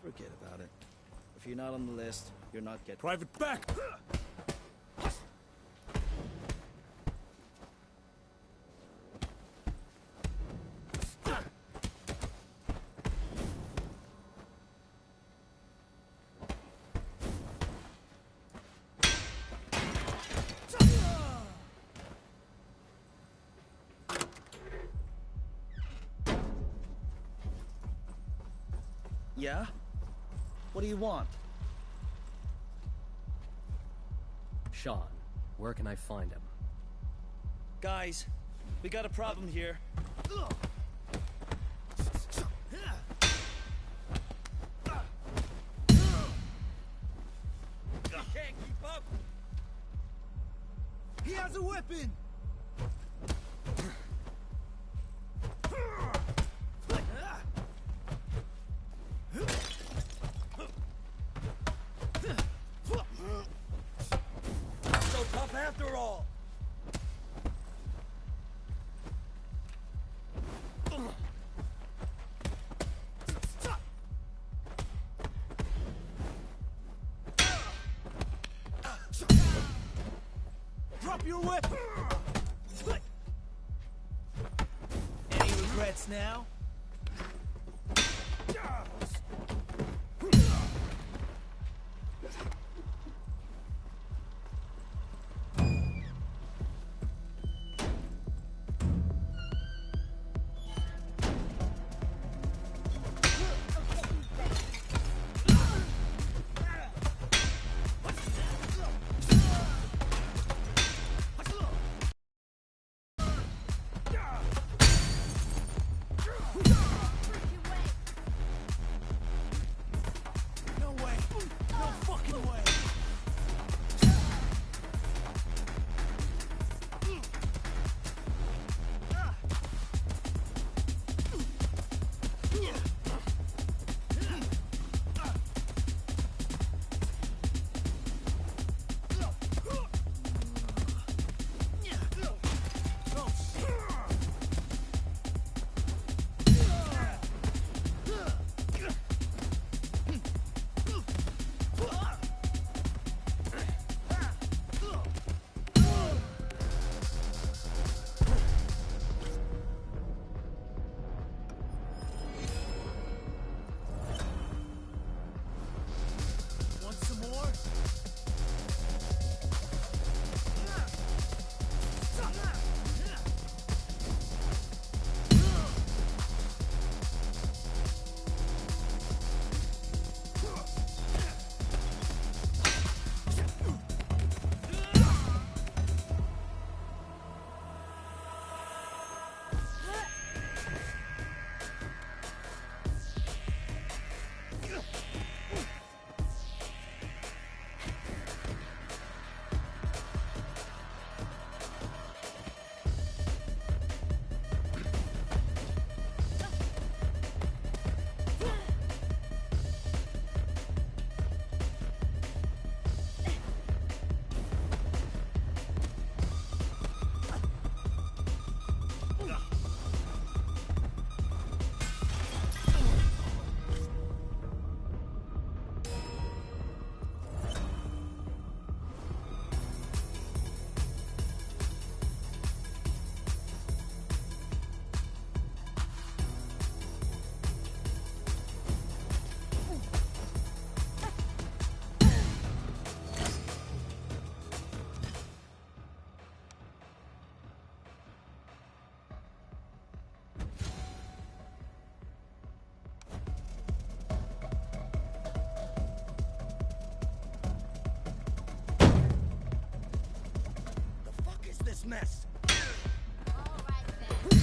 Forget about it. If you're not on the list, you're not getting... Private back! Yeah? What do you want? Sean, where can I find him? Guys, we got a problem here. You can't keep up! He has a weapon! After all! Drop your weapon! Any regrets now? Mess. All right, then.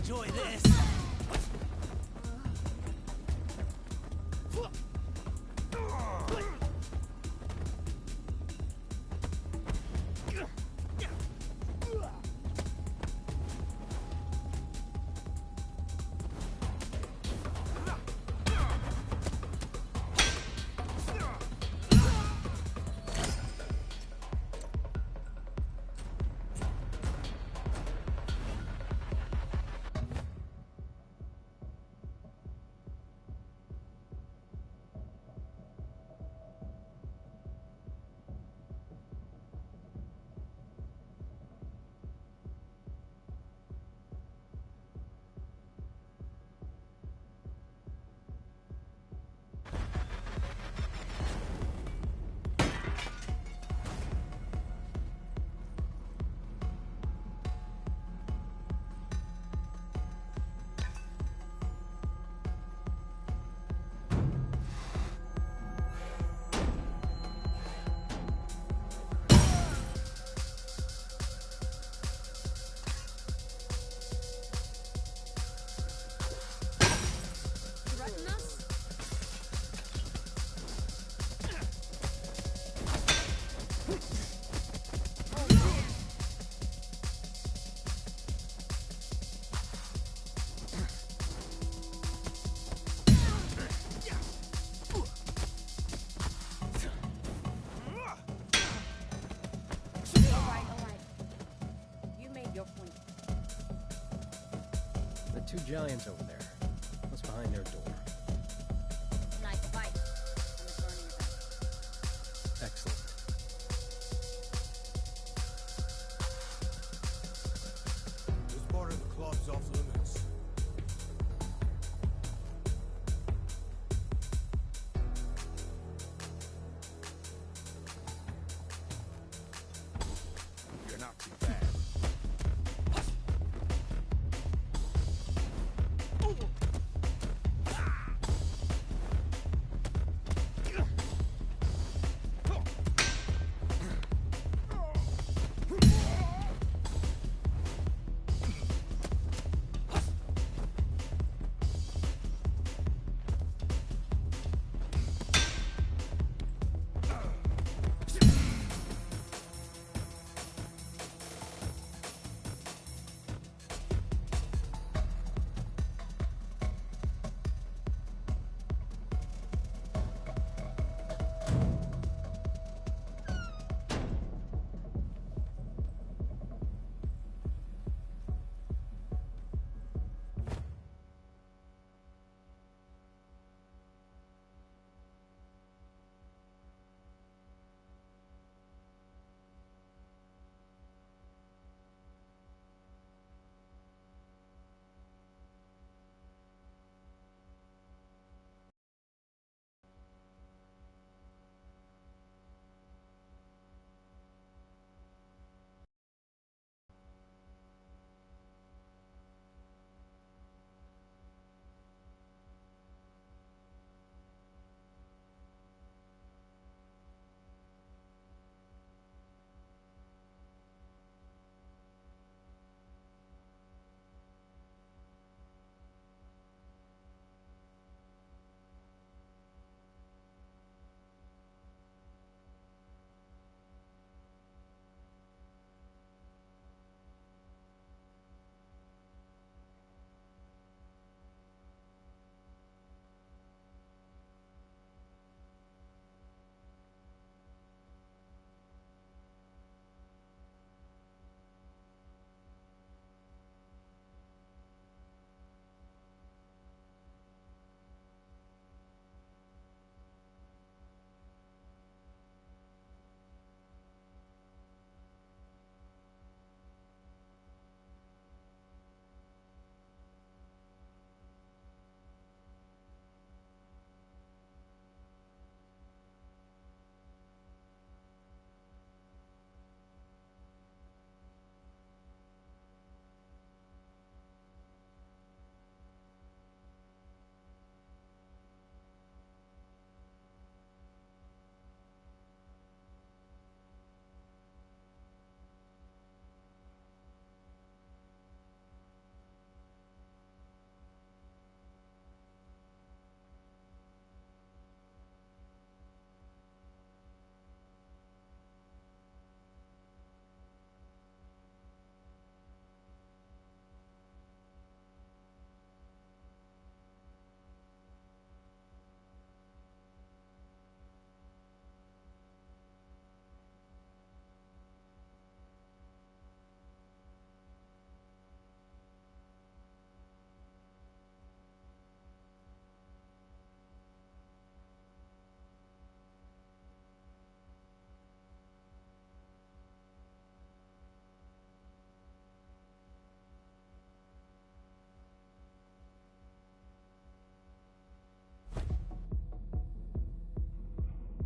enjoy this. Threaten us? Alright. You made your point. The two giants over there. What's behind their door? Nice fight. On the burning event. Excellent. This part of the club's off limits. You're not too bad. Ah!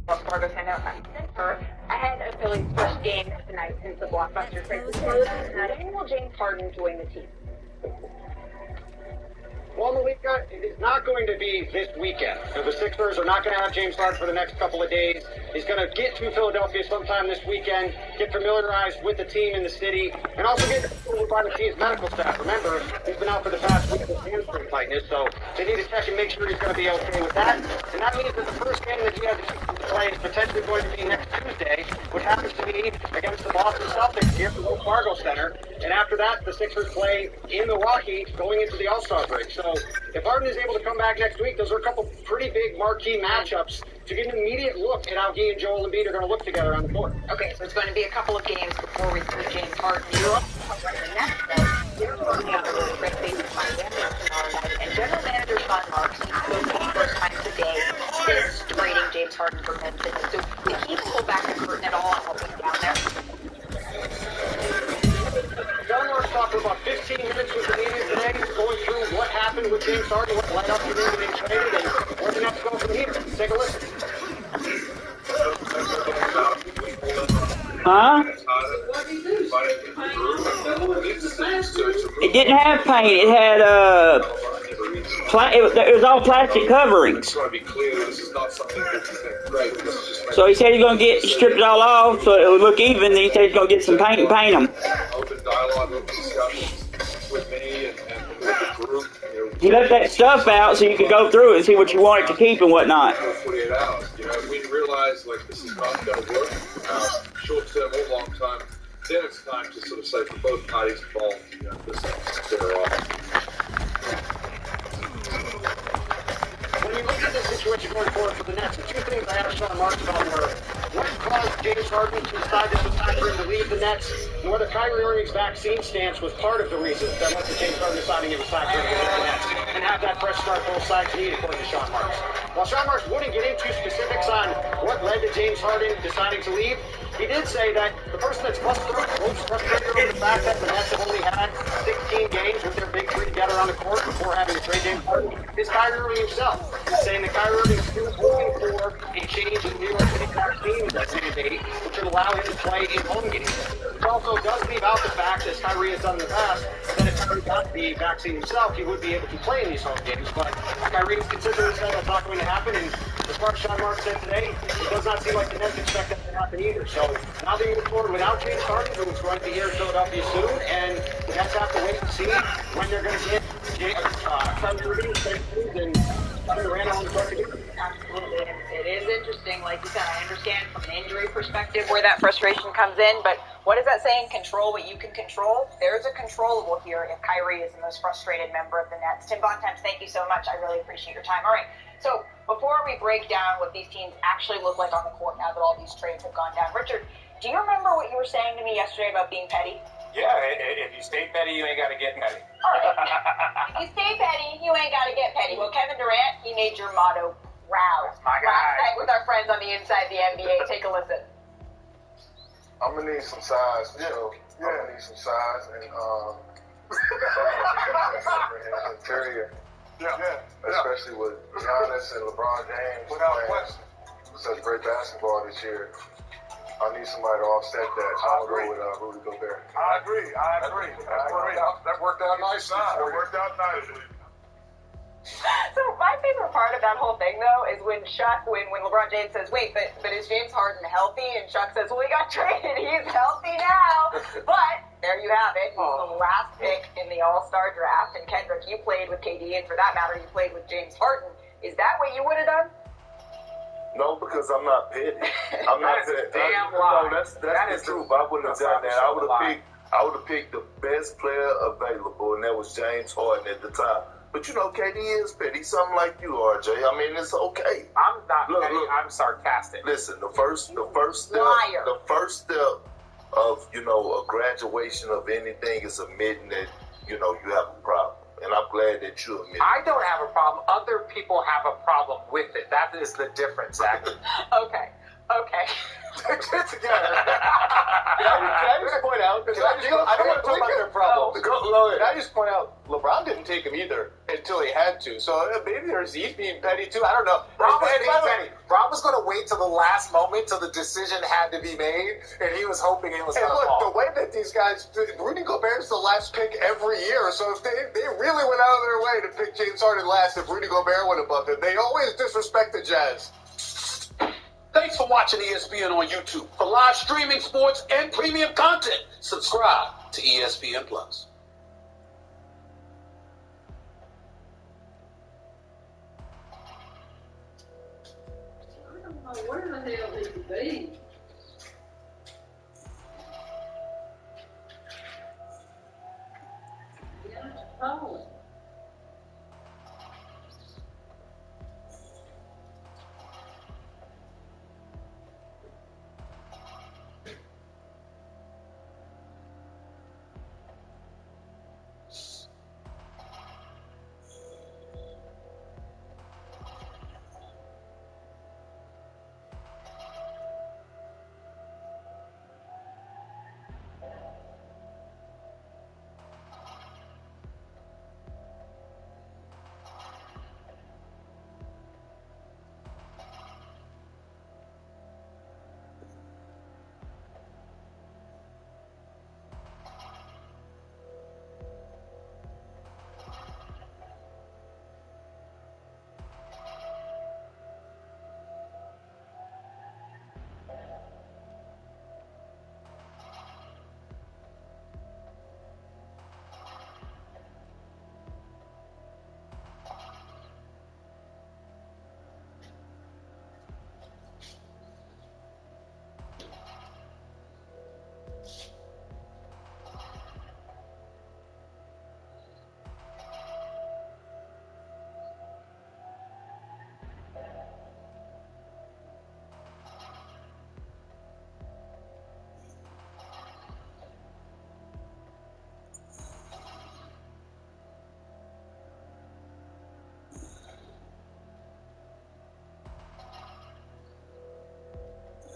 Wells Fargo Center. I had a Phillies first game tonight since the blockbuster trade was closed. When will James Harden join the team? Well, Malika, it is not going to be this weekend. The Sixers are not going to have James Harden for the next couple of days. He's going to get to Philadelphia sometime this weekend, get familiarized with the team in the city, and also get over by the team's medical staff. Remember, he's been out for the past week with hamstring tightness, so they need to check and make sure he's going to be okay with that. And that means that the first game that he has to play is potentially going to be next Tuesday, which happens to be against the Boston Celtics here at the Wells Fargo Center. And after that, the Sixers play in Milwaukee going into the All-Star break. So if Harden is able to come back next week, those are a couple pretty big marquee matchups to get an immediate look at how he and Joel Embiid are going to look together on the court. Okay, so it's going to be a couple of games before we see James Harden. You're up the next day. You're working on the really great things with Miami tomorrow night. And General Manager Sean Marks spoke for the first time today since trading James Harden for Memphis. So did he pull back the curtain at all on what went down there? John Marks talked for about 15 minutes with the media today, going through what happened with James Harden, what led up to him getting traded, and where the next go from here. Take a listen. Huh? It didn't have paint. It had it was all plastic coverings. So he said he's gonna strip it all off so it would look even. Then he said he's gonna get some paint and paint them. Open dialogue, open discussions with me and with the group. He left that stuff out so you could go through it and see what you wanted to keep and whatnot. 48 hours. We realize like this is not going to work, short term or long term. Then it's time to sort of say for both parties involved, this is better off. When you look at the situation going forward for the Nets, the two things I asked Sean Marks about were what caused James Harden to decide this was time for him to leave the Nets, and whether Kyrie Irving's vaccine stance was part of the reason that led to James Harden deciding it was time for him to leave the Nets, and have that fresh start both sides need, according to Sean Marks. While Sean Marks wouldn't get into specifics on what led to James Harden deciding to leave, he did say that the person that's most frustrated over the fact that the Nets have only had 16 games with their big three together on the court before having to trade James Harden is Kyrie Irving himself, saying that Kyrie Irving is still looking for a change in New York City vaccine mandate, which would allow him to play in home games. It also does leave out the fact, as Kyrie has done in the past, that if Kyrie got the vaccine himself, he would be able to play in these home games. But Kyrie has consistently said that's not going to happen, and as far as Sean Marks said today, it does not seem like the Nets expect that to happen either. So now they move forward without James Harden, who is going to be here in Philadelphia soon, and the Nets have to wait and see when they're going to get Kyrie Irving and Durant on the court together. Absolutely, and it is interesting, like you said, I understand from an injury perspective where that frustration comes in, but what is that saying? Control what you can control? There's a controllable here if Kyrie is the most frustrated member of the Nets. Tim Bontemps, thank you so much. I really appreciate your time. All right, so before we break down what these teams actually look like on the court now that all these trades have gone down, Richard, do you remember what you were saying to me yesterday about being petty? Yeah, if you stay petty, you ain't got to get petty. All right. If you stay petty, you ain't got to get petty. Well, Kevin Durant, he made your motto proud. My guy. Last night with our friends on the Inside the NBA. Take a listen. I'm going to need some size, so I'm going to need some size and interior. Especially with Giannis and LeBron James playing such great basketball this year. I need somebody to offset that. So I'm going to go with Rudy Gobert. I agree. That worked out nicely. So my favorite part of that whole thing, though, is when LeBron James says, wait, but is James Harden healthy? And Chuck says, well, he got traded. He's healthy now. But there you have it. He's the last pick in the All-Star draft. And Kendrick, you played with KD, and for that matter, you played with James Harden. Is that what you would have done? No, because I'm not petty. I'm not petty. Damn lie. No, that's the truth. I wouldn't have done that. I would have picked the best player available, and that was James Harden at the time. But KD is petty. He's something like you, RJ. I mean, it's okay. I'm not petty. I'm sarcastic. Listen, the first step, Liar. the first step of a graduation of anything is admitting that you have a problem. And I'm glad that you admit it. I don't have a problem. Other people have a problem with it. That is the difference, Zach. Okay. Together. Can I just point out? I don't want to talk about their problems. Go ahead. I just point out, LeBron didn't take him either until he had to. So maybe he's being petty too. I don't know. Rob was being petty. Rob was going to wait till the last moment till the decision had to be made, and he was hoping it was going to fall. The way that these guys, Rudy Gobert's the last pick every year. So if they really went out of their way to pick James Harden last, if Rudy Gobert went above him, they always disrespect the Jazz. Thanks for watching ESPN on YouTube. For live streaming, sports, and premium content, subscribe to ESPN Plus. Where the hell did he be? Oh.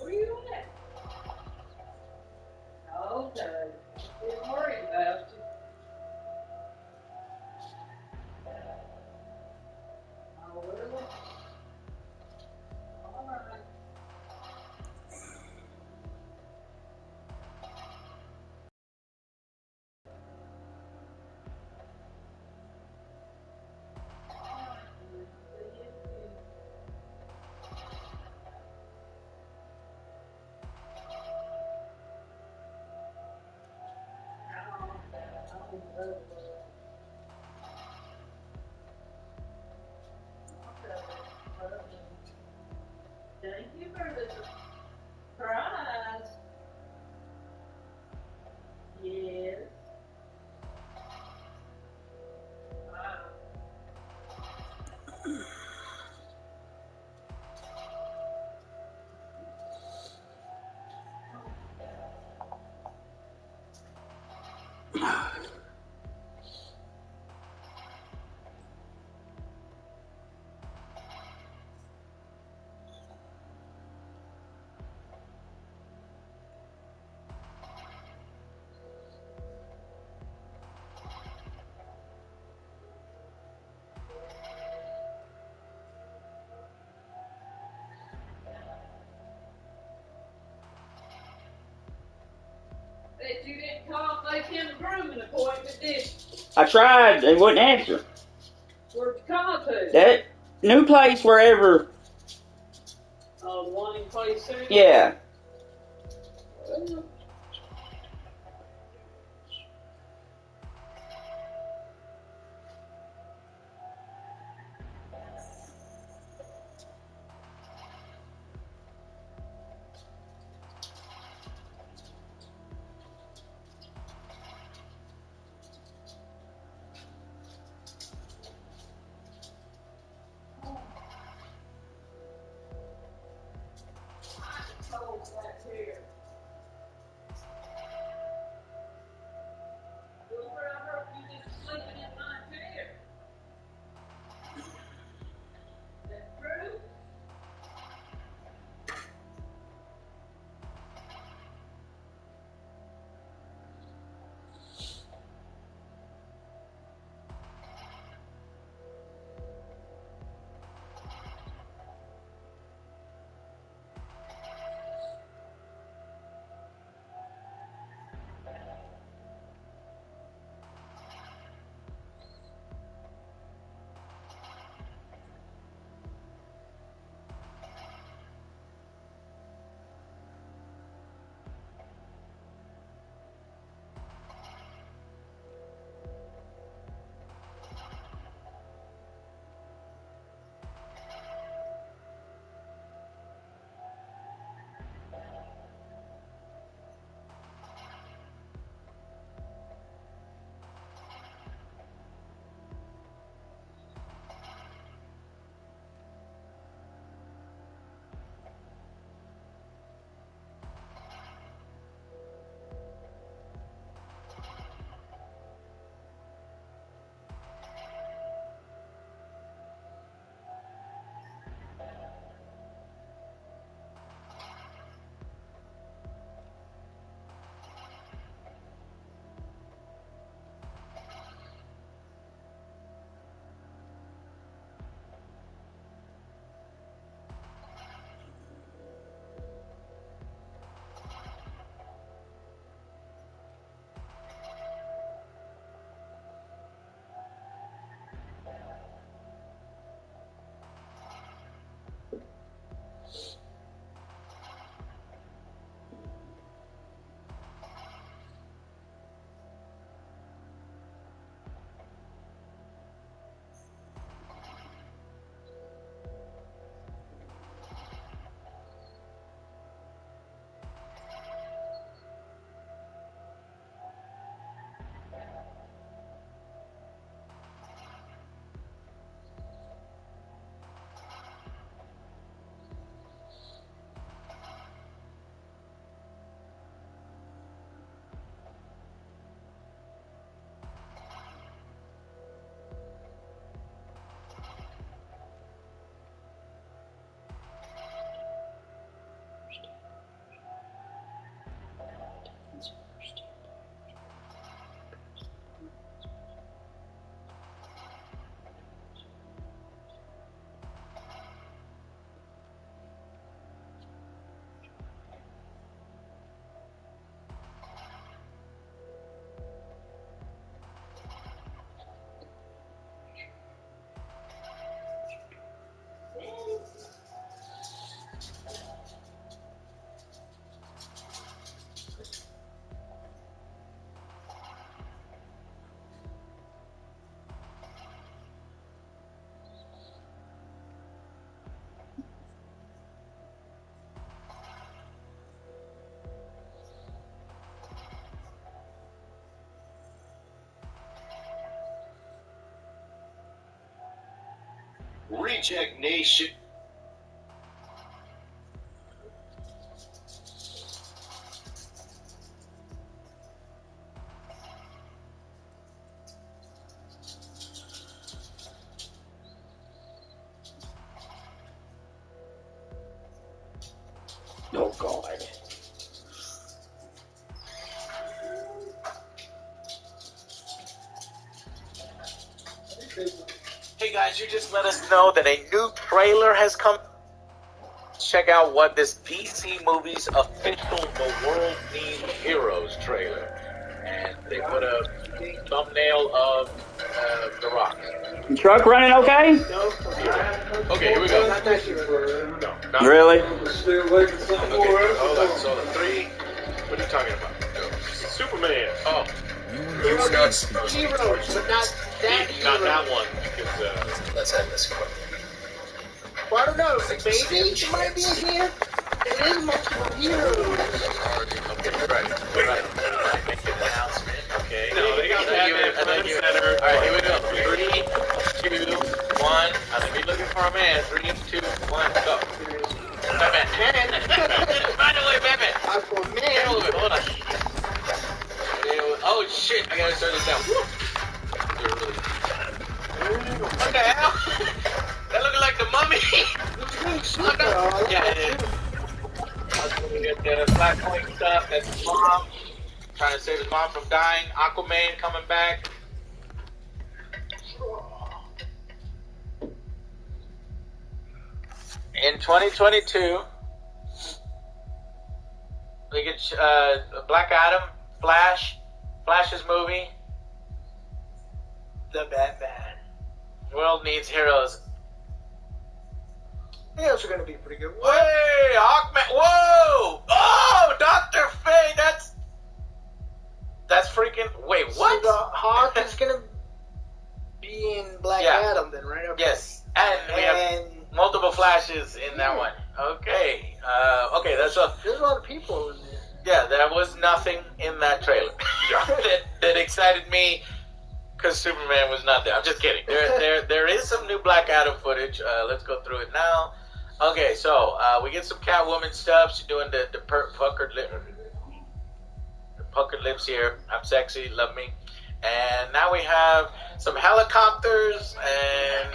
Where you at? Okay. Didn't worry about you. Oh, really? All right. Thank you for the surprise. Yes. Wow. Bet you didn't call and make him a grooming appointment, did you? I tried. They wouldn't answer. Where'd you call to? That new place wherever. Oh, the one in Clay City? Yeah. Well, I told that here. Reject Nation. Oh God. Hey guys, you just let us know that a new trailer has come. Check out what this DC Movies official The World Needs Heroes trailer. And they put a thumbnail of The Rock. Truck running okay? Okay, here we go. No, not Really? Okay, hold on. So the 3. What are you talking about? Superman. Oh. Heroes, but not that Not hero. that one. Because, Let's end this quick. Well, I don't know. Maybe it might be a hero. There is multiple heroes. okay, right. Make an announcement. Okay. No, they got Batman front and center. Alright, here we go. 3, 2, 1. Let me looking for a man. 3, 2, 1, go. Batman. Find a way, Batman. Aquaman. Hold on. Oh shit! I gotta start this down. What the hell? That looking like the mummy. Yeah, it is. I was gonna get the Flashpoint stuff. That's his mom. Trying to save his mom from dying. Aquaman coming back. In 2022, we get Black Adam, Flash's movie, The Batman. World Needs Heroes. Heroes are going to be pretty good. Hey, Hawkman! Whoa! Oh, Dr. Fate. That's freaking. Wait, what? So the Hawk is going to be in Black Adam then, right? Okay. Yes, and we have multiple Flashes in that one. Okay, okay, there's a lot of people in there. Yeah, there was nothing in that trailer that excited me because Superman was not there. I'm just kidding. There is some new Black Adam footage. Let's go through it now. Okay, so we get some Catwoman stuff. She's doing the puckered lips here. I'm sexy, love me. And now we have some helicopters and.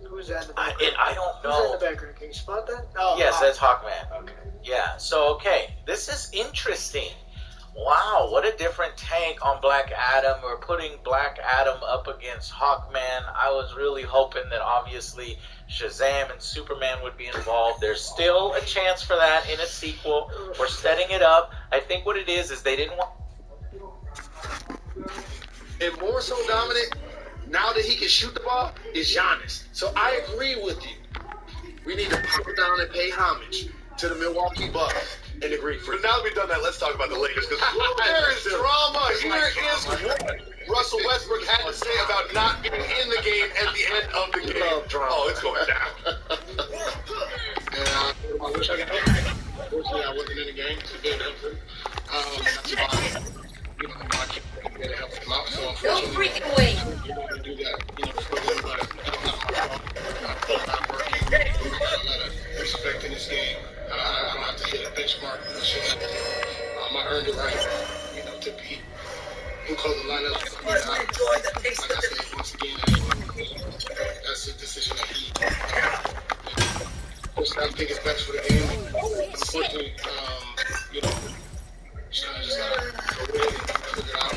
Who's that in the background? I don't know. Who's that in the background? Can you spot that? Oh, yes, that's Hawkman. Okay. Yeah, so, okay. This is interesting. Wow, what a different take on Black Adam. We're putting Black Adam up against Hawkman. I was really hoping that, obviously, Shazam and Superman would be involved. There's still a chance for that in a sequel. We're setting it up. I think what it is they didn't want... And more so, Dominic, now that he can shoot the ball, is Giannis. So I agree with you. We need to pop down and pay homage to the Milwaukee Bucks and the Greek Freak. But now that we've done that, let's talk about the Lakers. Because there is drama. Here is what Russell Westbrook had to say about not being in the game at the end of the game. Oh, it's going down. And I wish I could help you. Unfortunately, I wasn't in the game to be able to help them. That's why, I can't get to help them out. So unfortunately, to do that, for them, but it's not my fault. I'm working. A lot of respect in this game. I don't have to hit a benchmark. I earned it right, to be who called the lineup. Like I said, once again, that's a decision that he. I think it's best for the game. Unfortunately, just gotta go with it and figure it out.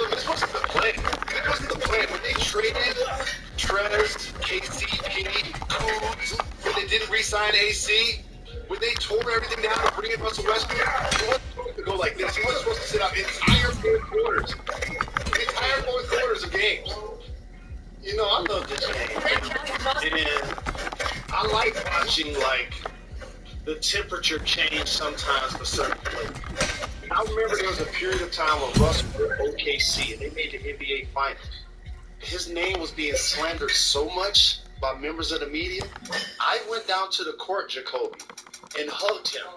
This wasn't the plan. That wasn't the plan. When they traded Trez, KCP, Kuz, when they didn't re-sign AC, when they tore everything down to bring in Russell Westbrook, it wasn't supposed to go like this. He wasn't supposed to sit out entire fourth quarters. The entire fourth quarters of games. I love this game. And I like watching, the temperature change sometimes for certain players. I remember there was a period of time when Russell was OKC and they made the NBA Finals. His name was being slandered so much by members of the media. I went down to the court, Jacoby, and hugged him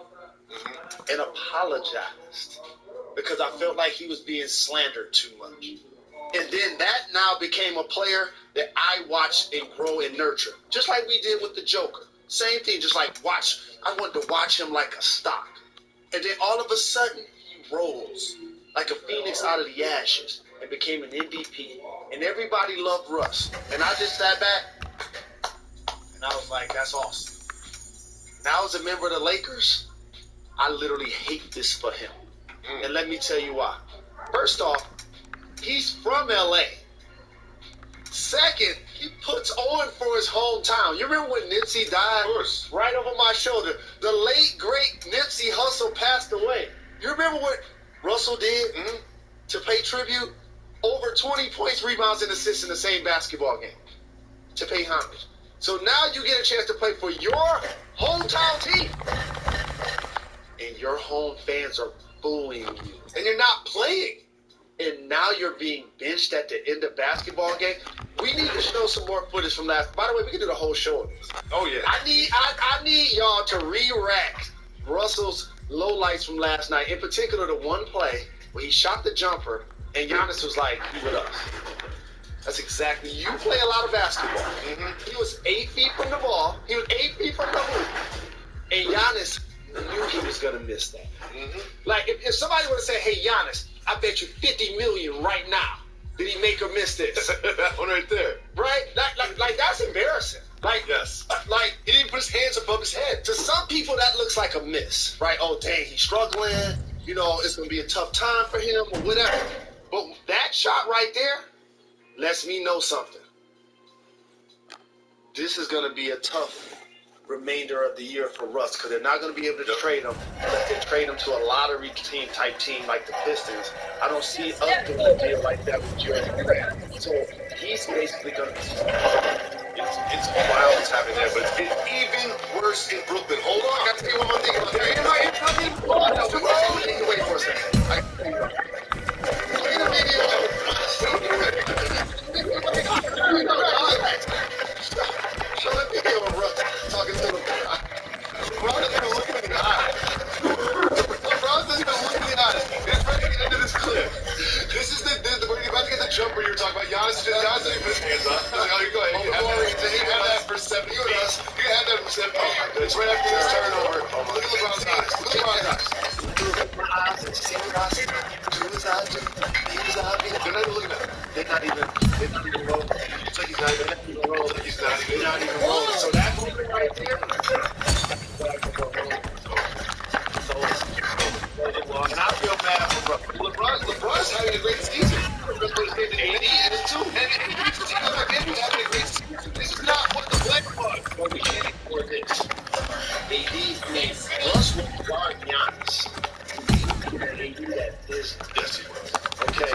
and apologized because I felt like he was being slandered too much. And then that now became a player that I watched and grow and nurture, just like we did with the Joker. Same thing, just like I wanted to watch him like a stock. And then all of a sudden, he rose like a phoenix out of the ashes and became an MVP. And everybody loved Russ. And I just sat back and I was like, that's awesome. Now as a member of the Lakers, I literally hate this for him. And let me tell you why. First off, he's from LA. Second, he puts on for his hometown. You remember when Nipsey died? Of course. Right over my shoulder. The late, great Nipsey Hussle passed away. You remember what Russell did to pay tribute? Over 20 points, rebounds, and assists in the same basketball game to pay homage. So now you get a chance to play for your hometown team. And your home fans are booing you. And you're not playing. And now you're being benched at the end of basketball game. We need to show some more footage from last. By the way, we can do the whole show of this. Oh yeah. I need y'all to re-rack Russell's lowlights from last night. In particular, the one play where he shot the jumper and Giannis was like, "You with us." That's exactly. You play a lot of basketball. He was 8 feet from the ball. He was 8 feet from the hoop, and Giannis knew he was gonna miss that. Like if somebody would have said, "Hey, Giannis, I bet you $50 million right now. Did he make or miss this?" That one right there. Right? Like that's embarrassing. Like, yes. Like, he didn't put his hands above his head. To some people, that looks like a miss. Right? Oh, dang, he's struggling. You know, it's going to be a tough time for him or whatever. But that shot right there lets me know something. This is going to be a tough remainder of the year for Russ because they're not going to be able to trade him unless they trade him to a lottery team type team like the Pistons. I don't see us doing a deal like that with Jerry Grant. So he's basically going to. It's wild what's happening there, but it's even worse in Brooklyn. Hold on, I got to tell you one more thing about that. Wait for a second. Play the video. Show the video of Russ talking to the LeBron is going to look him in the eye. LeBron's just going to look him in the eye. It's right at the end of this clip. This is when you're about to get the jumper you were talking about. Giannis didn't put his hands up. Oh, go ahead. You had that for 7 feet. You had that for 7 feet. It's right after this turnover. Look at LeBron's eyes. Look at LeBron's eyes. My eyes and see his eyes. To his eyes. They're not even looking at him. They're not even rolling. It's like he's not even rolling. They're not even rolling. So that movement right there. And I feel bad for LeBron's having a great season. AD is too. And he's having a great season. This is not what the play was. But we can't ignore this. AD made Russ will guard Giannis. And AD that is. Yes, he was. Okay.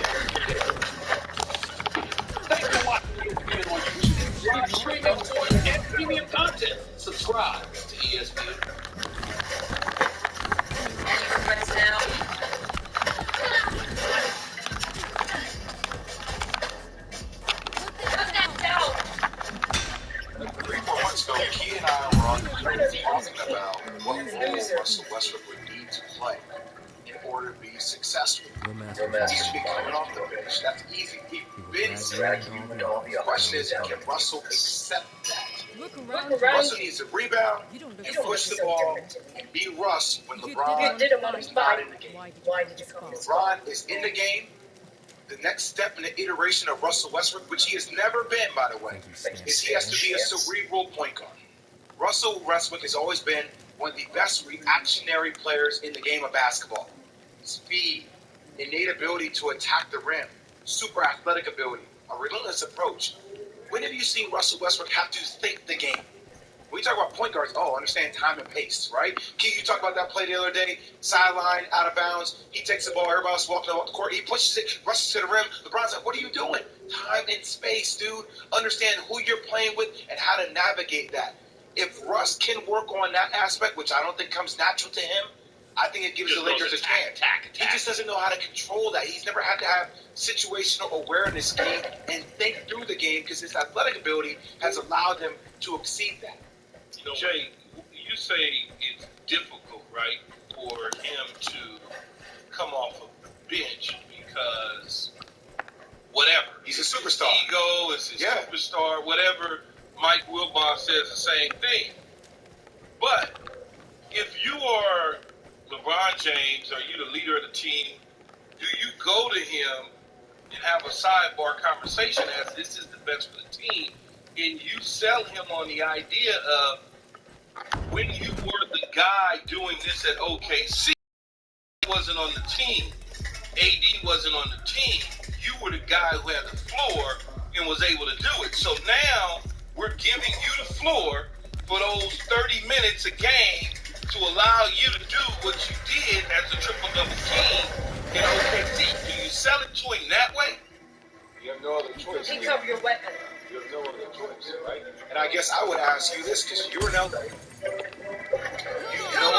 Thanks for watching on YouTube. Live streaming and premium content. Subscribe to ESPN. Key and I were on the show talking about what role Russell Westbrook would need to play in order to be successful. He should be coming off the bench. That's easy. He's been saying the question is, can Russell accept that? Russell needs to rebound and push the ball and be Russ when LeBron is not in the game. LeBron is in the game. The next step in the iteration of Russell Westbrook, which he has never been, by the way, is he has to be a cerebral point guard. Russell Westbrook has always been one of the best reactionary players in the game of basketball. Speed, innate ability to attack the rim, super athletic ability, a relentless approach. When have you seen Russell Westbrook have to think the game? When you talk about point guards, understand time and pace, right? Key, you talked about that play the other day, sideline, out of bounds. He takes the ball, everybody's walking off the court. He pushes it, rushes to the rim. LeBron's like, what are you doing? Time and space, dude. Understand who you're playing with and how to navigate that. If Russ can work on that aspect, which I don't think comes natural to him, I think it gives the Lakers a chance. He just doesn't know how to control that. He's never had to have situational awareness game and think through the game because his athletic ability has allowed him to exceed that. Jay, you say it's difficult, right, for him to come off of the bench because whatever. He's a superstar. His ego is his superstar, whatever. Mike Wilbon says the same thing. But if you are LeBron James, are you the leader of the team, do you go to him and have a sidebar conversation as this is the best for the team, and you sell him on the idea of when you were the guy doing this at OKC, wasn't on the team, AD wasn't on the team, you were the guy who had the floor and was able to do it. So now we're giving you the floor for those 30 minutes a game to allow you to do what you did as a triple-double team in OKC. Do you sell it to him that way? You have no other choice. Pick up your weapon. You have no other choice, right? And I guess I would ask you this, because you're in LA. You know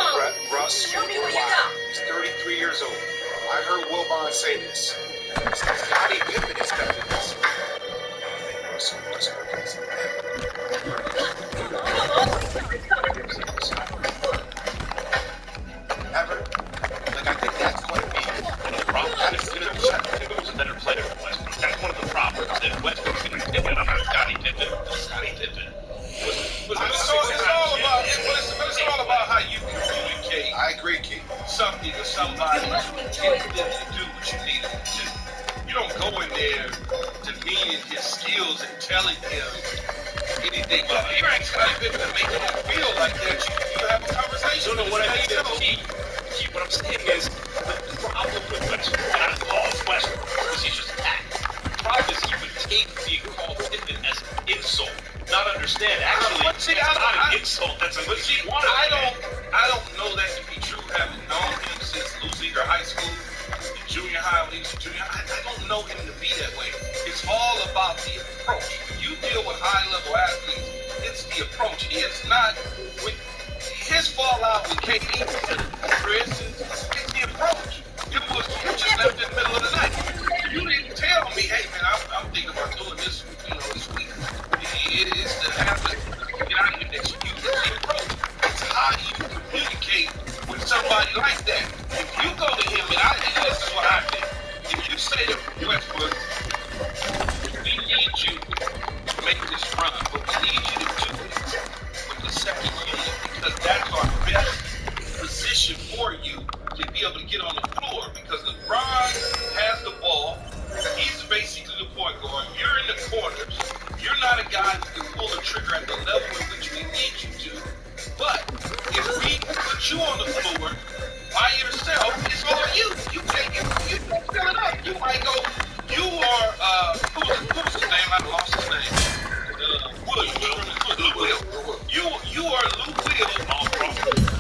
Russ. Show me what you got. He's 33 years old. I heard Wilbon say this. Scottie Pippen expected this. Russell Westbrook is ever. Like, I think that's going to be the problem. Pippen was a better player than Westbrook. That's one of the problems. That Westbrook's going to Pippen. I'm not Scottie Pippen. Scottie Pippen. But it's all about how you communicate. I agree, Keith. Something to somebody to get them to do what you need them to do. You don't go in there demeaning his skills and telling him anything. Well, you ain't Scottie Pippen to make him feel like that. You have a conversation. No, what I think is key. What I'm saying is the problem with Westbrook, and I call Westbrook because he's just act. The problem is he would take being called Pippen as an insult. Not understand. Actually, it's not an insult. That's a but see, I don't know that to be true. Having known him since losing either high school, junior high, when he was junior high, I don't know him to be that way. It's all about the approach. When you deal with high-level athletes, it's the approach. It's not with his fallout with KD, for instance. It's the approach. It was you just left in the middle of the night. You didn't tell me, hey man, I'm thinking about doing this, this week. It's the habit. Get out of here next week. It's the approach. It's how you communicate with somebody like that. If you go to him, and this is what I think. If you say to Westbrook, we need you to make this run, but we need you to do it with the second unit because that's our best position for you to be able to get on the floor because LeBron has the ball. He's basically the point guard. You're in the corners. You're not a guy who can pull the trigger at the level in which we need you to. But if we put you on the floor by yourself, it's all you. You can't fill it up. You might go, you are, who was his name? I lost his name. Will. You are Lou Will.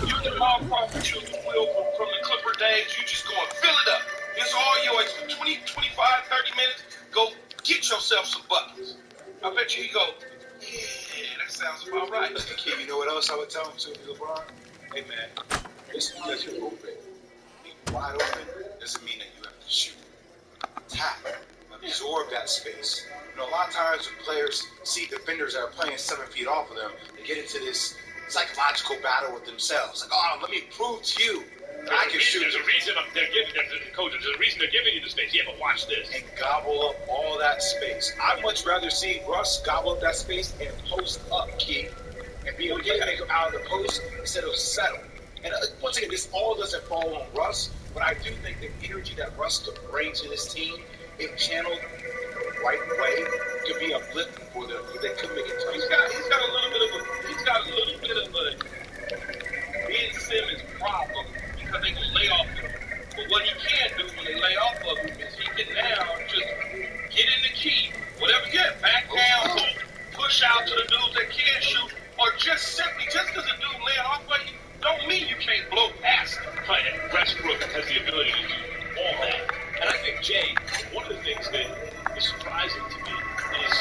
You're the Mal Crawford. You're the Will from the Clipper days. You just go and fill it up. It's all yours for 20, 25, 30 minutes. Go get yourself some buckets. I bet you he go, yeah, that sounds about right. Kid, you know what else I would tell him to, LeBron? Hey, man, just because you're open, being wide open, doesn't mean that you have to shoot. Tap, absorb that space. You know, a lot of times when players see defenders that are playing 7 feet off of them, they get into this psychological battle with themselves. Like, oh, let me prove to you that I can shoot. There's a reason they're giving you the space. Yeah, but watch this. And gobble up all that space. I'd much rather see Russ gobble up that space and post up, Key, and be able to get out of the post instead of settle. And once again, this all doesn't fall on Russ, but I do think the energy that Russ could bring to this team, if channeled the right way, could be uplifting for them. They could make it tough. He's got a little bit of a Ben Simmons problem because they can lay off him. But what he can do when they lay off of him is he can now just get in the key, whatever you get, back down, push out to the dudes that can shoot, or just simply, just because a dude laying off of you, don't mean you can't blow past him. Right, and Westbrook has the ability to do all that. And I think, Jay, one of the things that is surprising to me is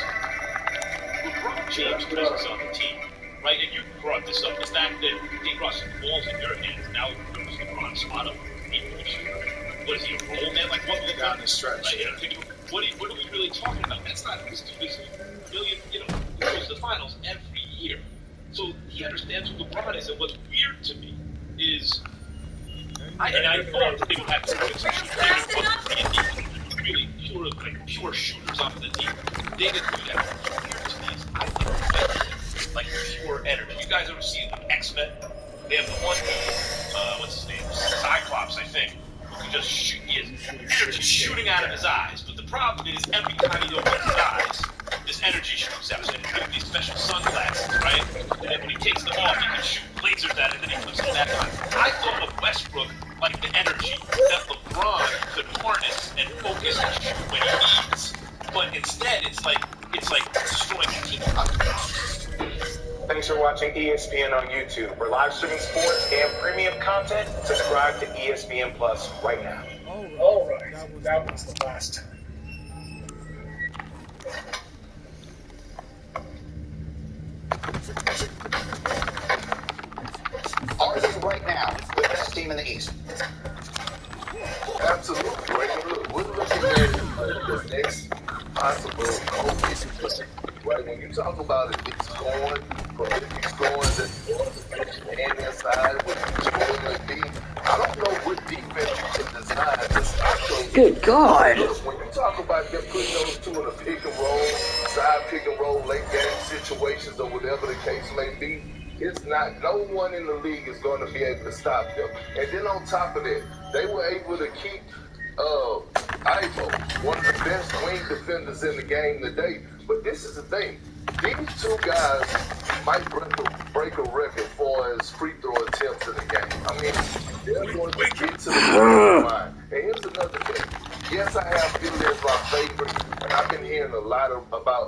LeBron James' presence on the team, right? And you brought this up, the fact that they brought some balls in your hands. Now it was LeBron's spot up. What is he, a role man? Like, what will down the stretch? Like, what are we really talking about? That's not, this dude is a million, he goes to the finals every year. So he understands who LeBron is, and what's weird to me is, I thought that they would have to put some really pure shooters off the team. They didn't do that. What's weird to me is I think like pure energy. You guys ever seen X-Men? They have the one dude, what's his name? Cyclops, I think, who can just shoot. He has energy shooting out of his eyes. But the problem is, every time he opens his eyes, this energy shoots out. So they give him these special sunglasses, right? And then when he takes them off, he can shoot lasers at it, and then he puts them back on. I thought of Westbrook like the energy that LeBron could harness and focus and shoot when he needs. But instead, it's like destroying the team. Thanks for watching ESPN on YouTube. For live streaming sports and premium content, subscribe to ESPN Plus right now. All right. That was the last time. Are they right now the best team in the East? Absolutely. Look, we're looking at the next possible coach. Right, when you talk about it, it's going from if he's going to and inside with Joel Embiid. I don't know what defense you can design to stop those. Good God. Look, when you talk about them putting those two in a pick and roll, side pick and roll, late game situations or whatever the case may be, it's not, no one in the league is going to be able to stop them. And then on top of that, they were able to keep Ivo, one of the best wing defenders in the game today. But this is the thing. These two guys might break a record for his free throw attempts in the game. I mean, they're going to get to the line. And here's another thing. Yes, I have Philly as my favorite, and I've been hearing about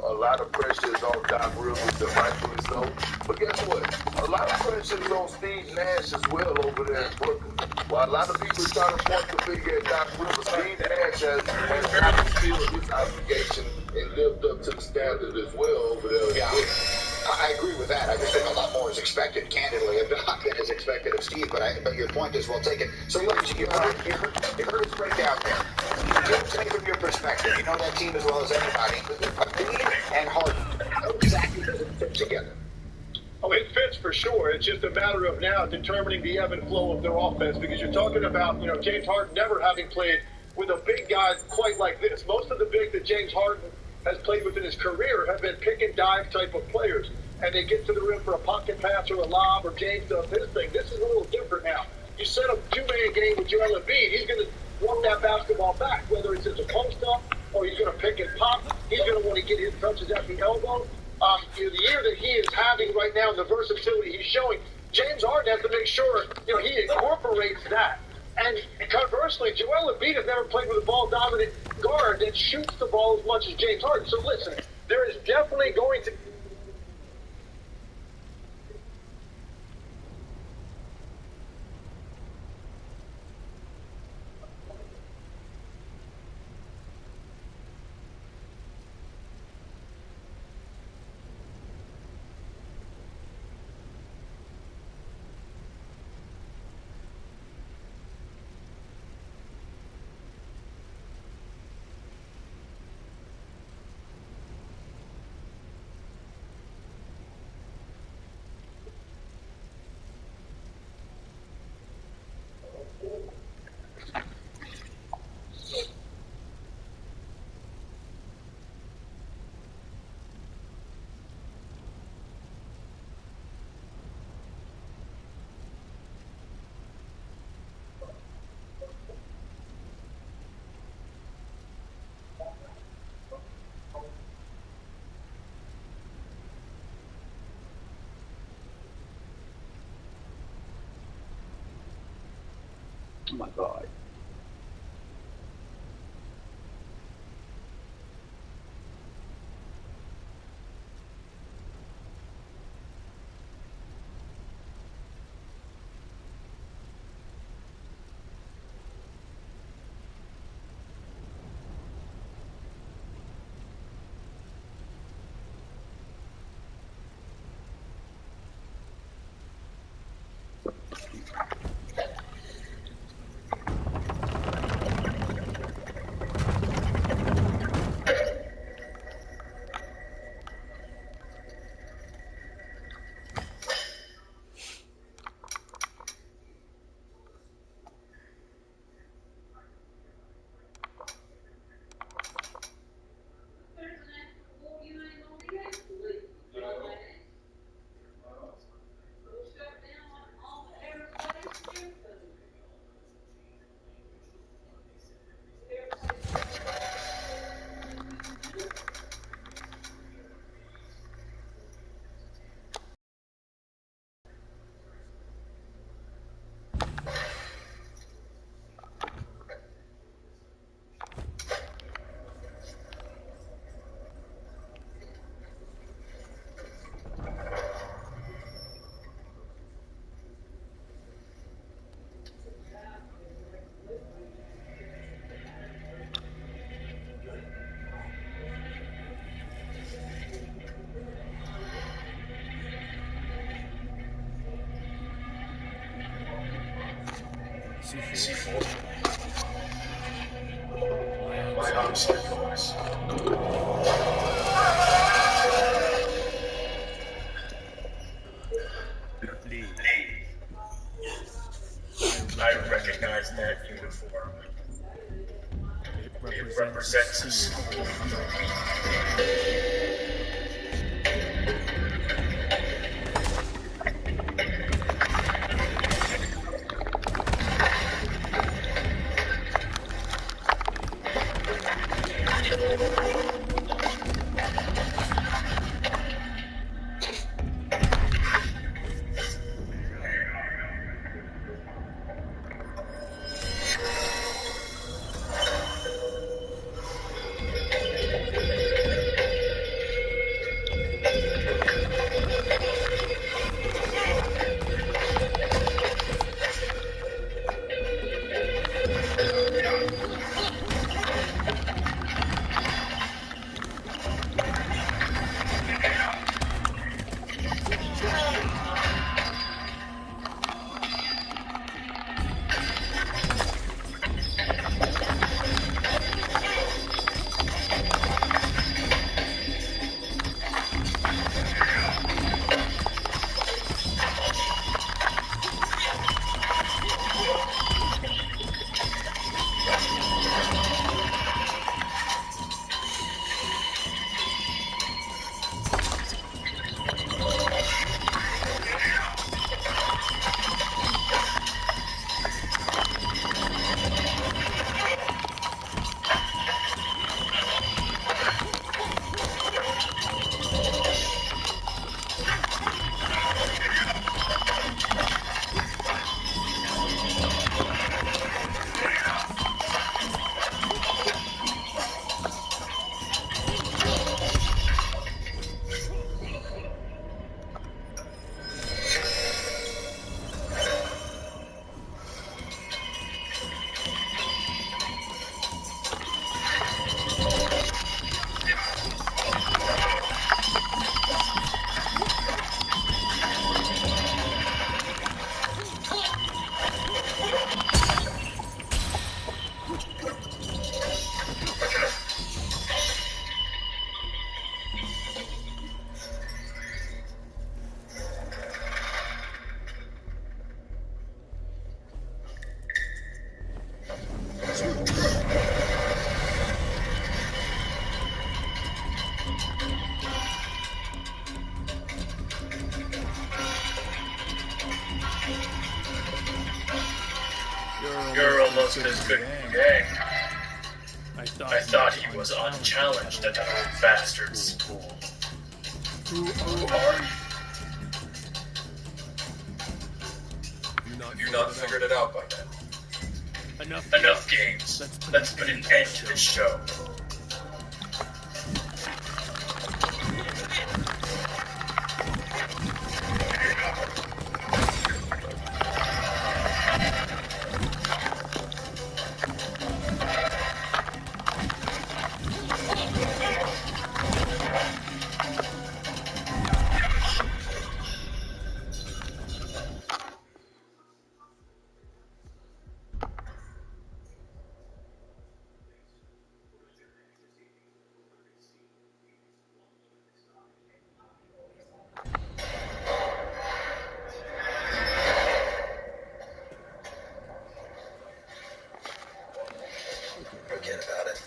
a lot of pressures on Doc Rivers, and rightfully so. But guess what? A lot of pressures on Steve Nash as well over there in Brooklyn. While a lot of people are trying to point the finger at Doc Rivers, Steve Nash has not fulfilled his obligation and lived up to the standard as well over there. Yeah, I agree with that. I just think a lot more is expected, candidly, of Doc than is expected of Steve. But your point is well taken. So you heard his breakdown there. Tell me from your perspective. You know that team as well as anybody. Embiid and Harden. How exactly does it fit together? Oh, it fits for sure. It's just a matter of now determining the ebb and flow of their offense, because you're talking about, James Harden never having played with a big guy quite like this. Most of the big that James Harden has played with in his career have been pick and dive type of players, and they get to the rim for a pocket pass or a lob, or James does his thing. This is a little different now. You set a two-man game with Joel Embiid, he's going to want that basketball back, whether it's as a post-up or he's going to pick and pop. He's going to want to get his touches at the elbow. The year that he is having right now, the versatility he's showing, James Harden has to make sure he incorporates that. And conversely, Joel Embiid has never played with a ball-dominant guard that shoots the ball as much as James Harden. So listen, there is definitely going to Oh my God. C4. My homicide bonus. Lee. I recognize that uniform. It represents us. You're almost as good as Yang. I thought he was unchallenged at that old bastard's school. Who are you? Have you not figured it out by now? Enough games. Let's put an end to this show. Forget about it.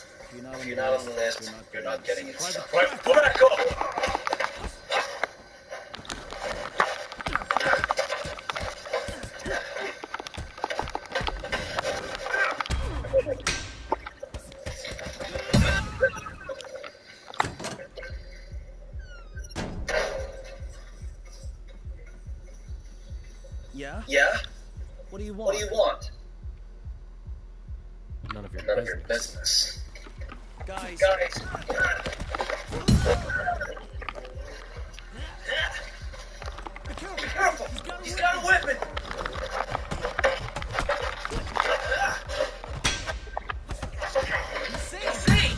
If you're not on the list, you're not getting it. Right, go back up! Yeah? Yeah? What do you want? What do you want? None of your None of business. your business. Guys. Be careful! He's got a weapon! Insane!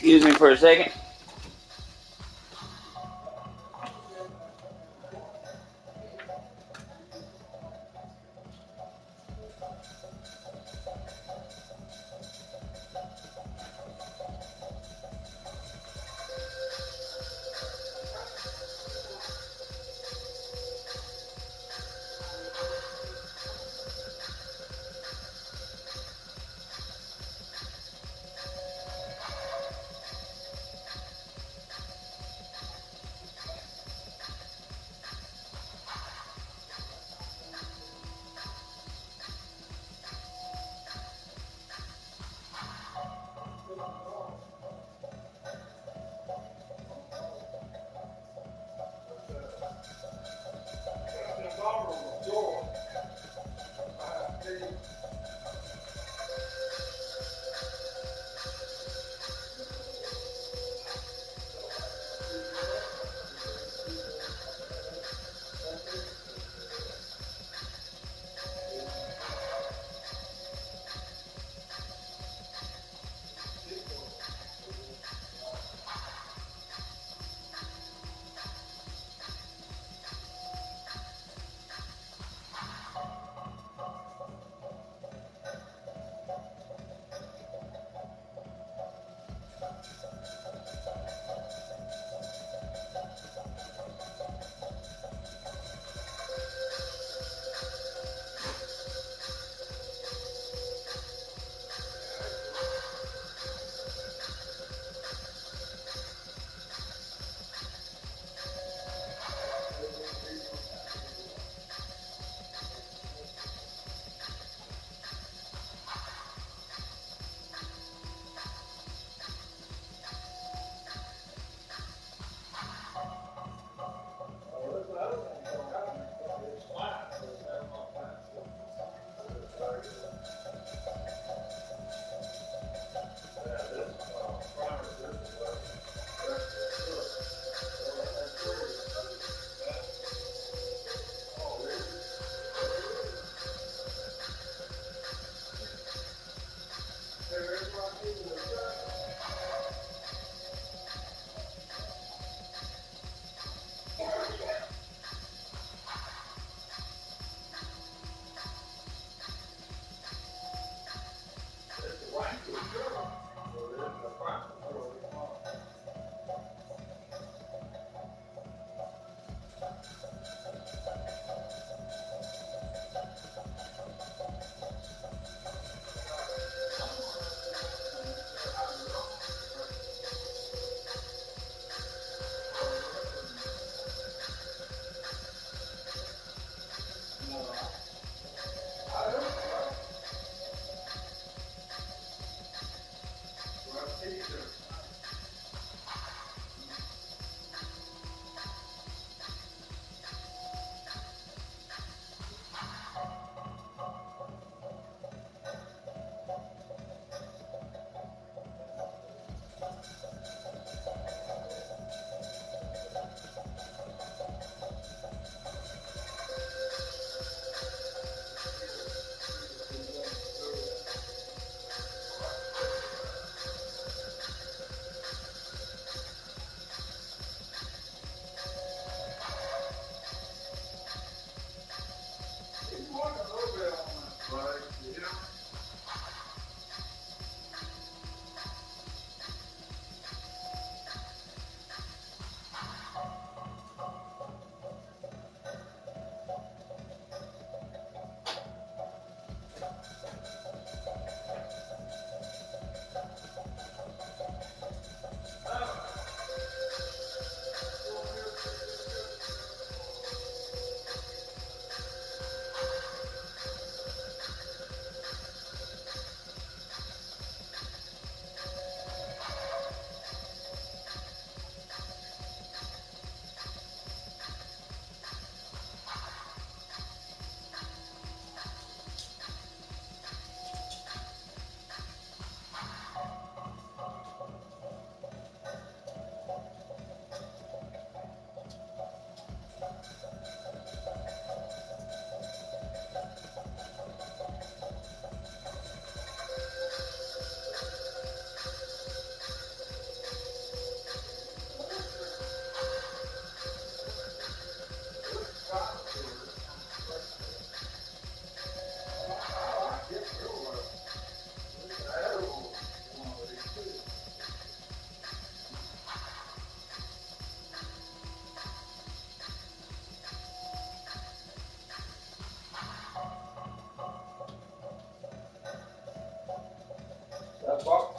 Excuse me for a second.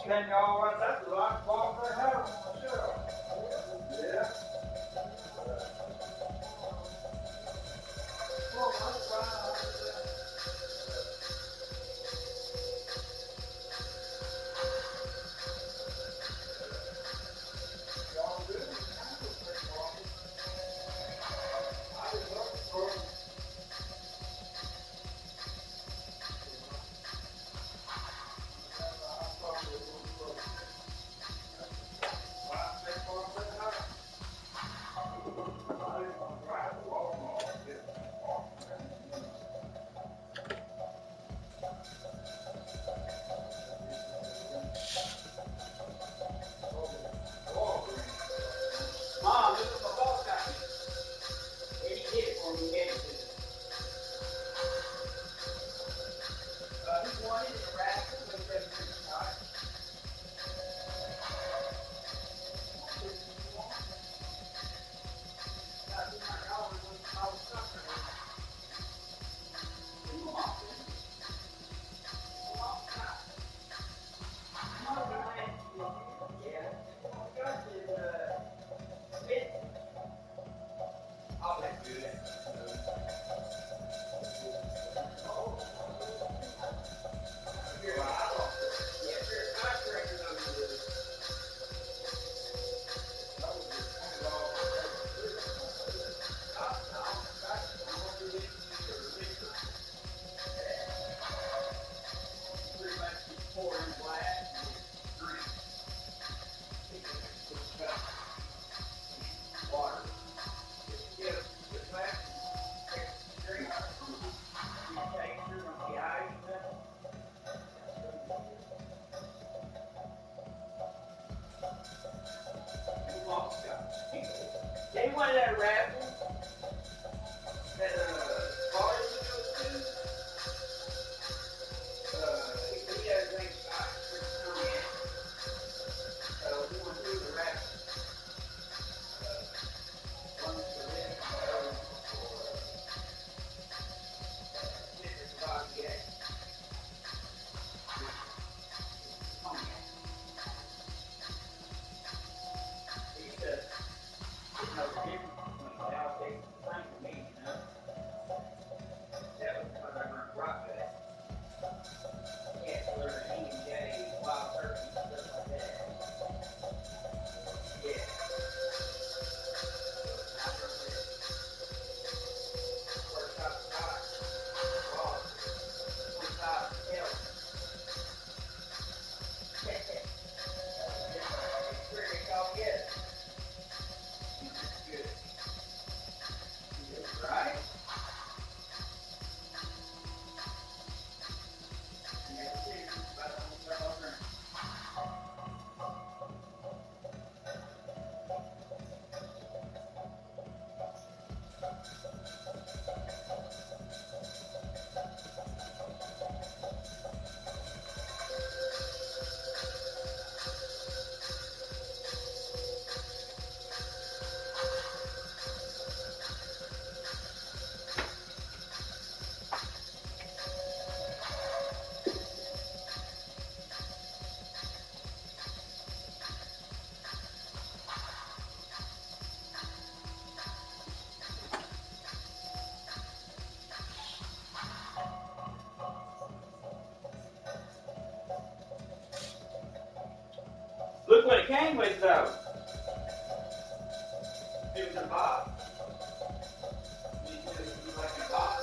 Can y'all want that? Like what they have myself. Yeah. Mom, this is my ball guy. Where did you get it from? You gave it to me. He wanted it in a rack. But he said, all right. I'll let you do that. They wanted that raffle that Forrest would do it too. He had a drink shot for coming in. We want to do the raffle. One for them, the other one for Mr. Bobby. He said, you know, the difference between South Texas and Frank and me, you know? That was because I learned rock that. Yeah, so there's an E&J, wild turkey, and stuff like that. Yeah. I learned that. First shot of shot. Wow. One shot of hell. It's pretty called yes. Good. Right? Look what it came with, though. It was a box. You like a box?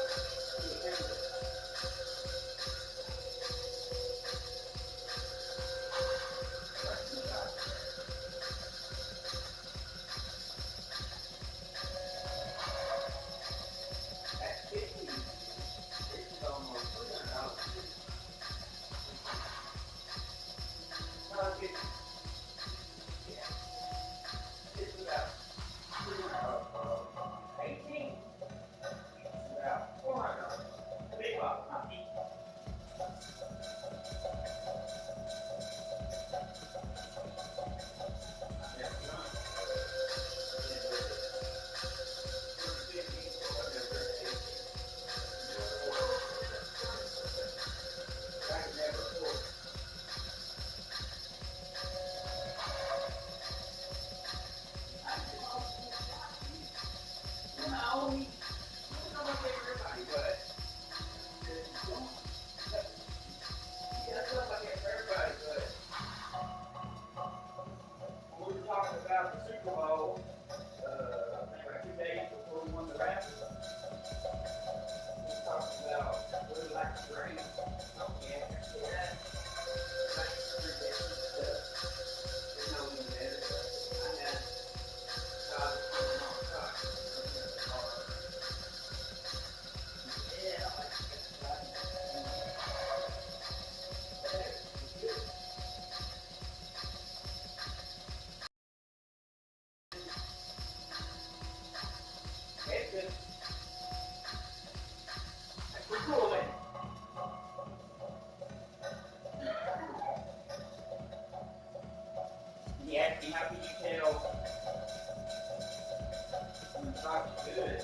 That's 50. This is almost $300. $50. Yeah. It's about $300. How can you tell when the socks are good?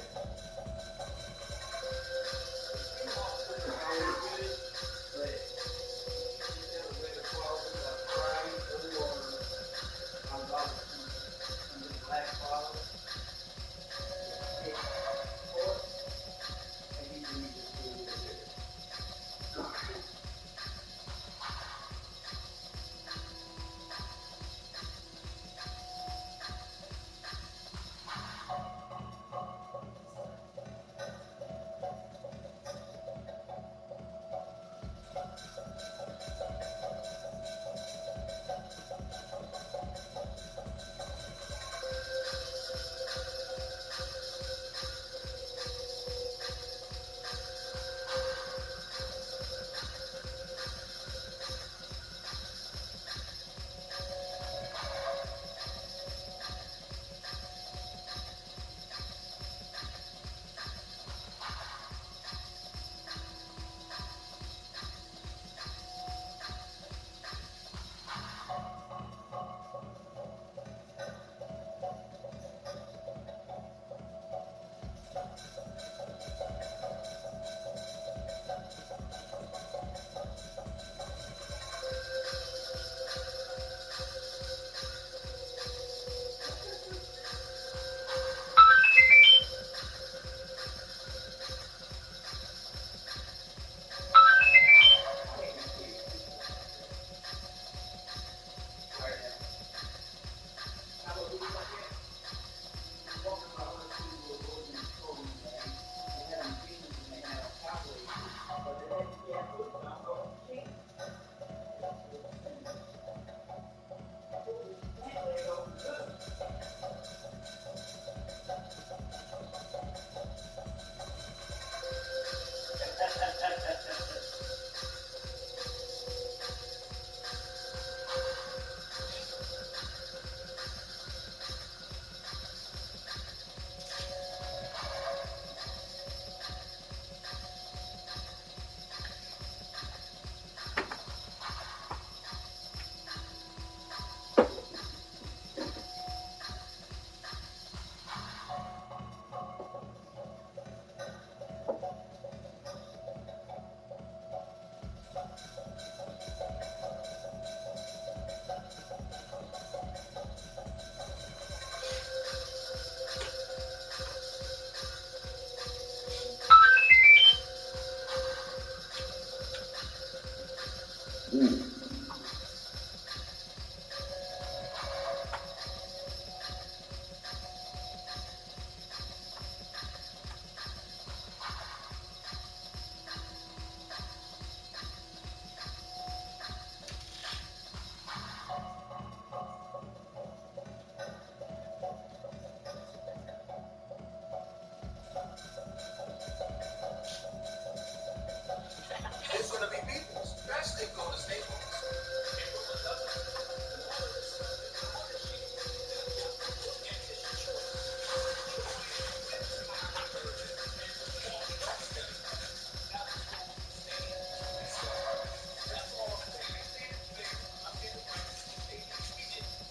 It's going to be people's. Best they go to Staples.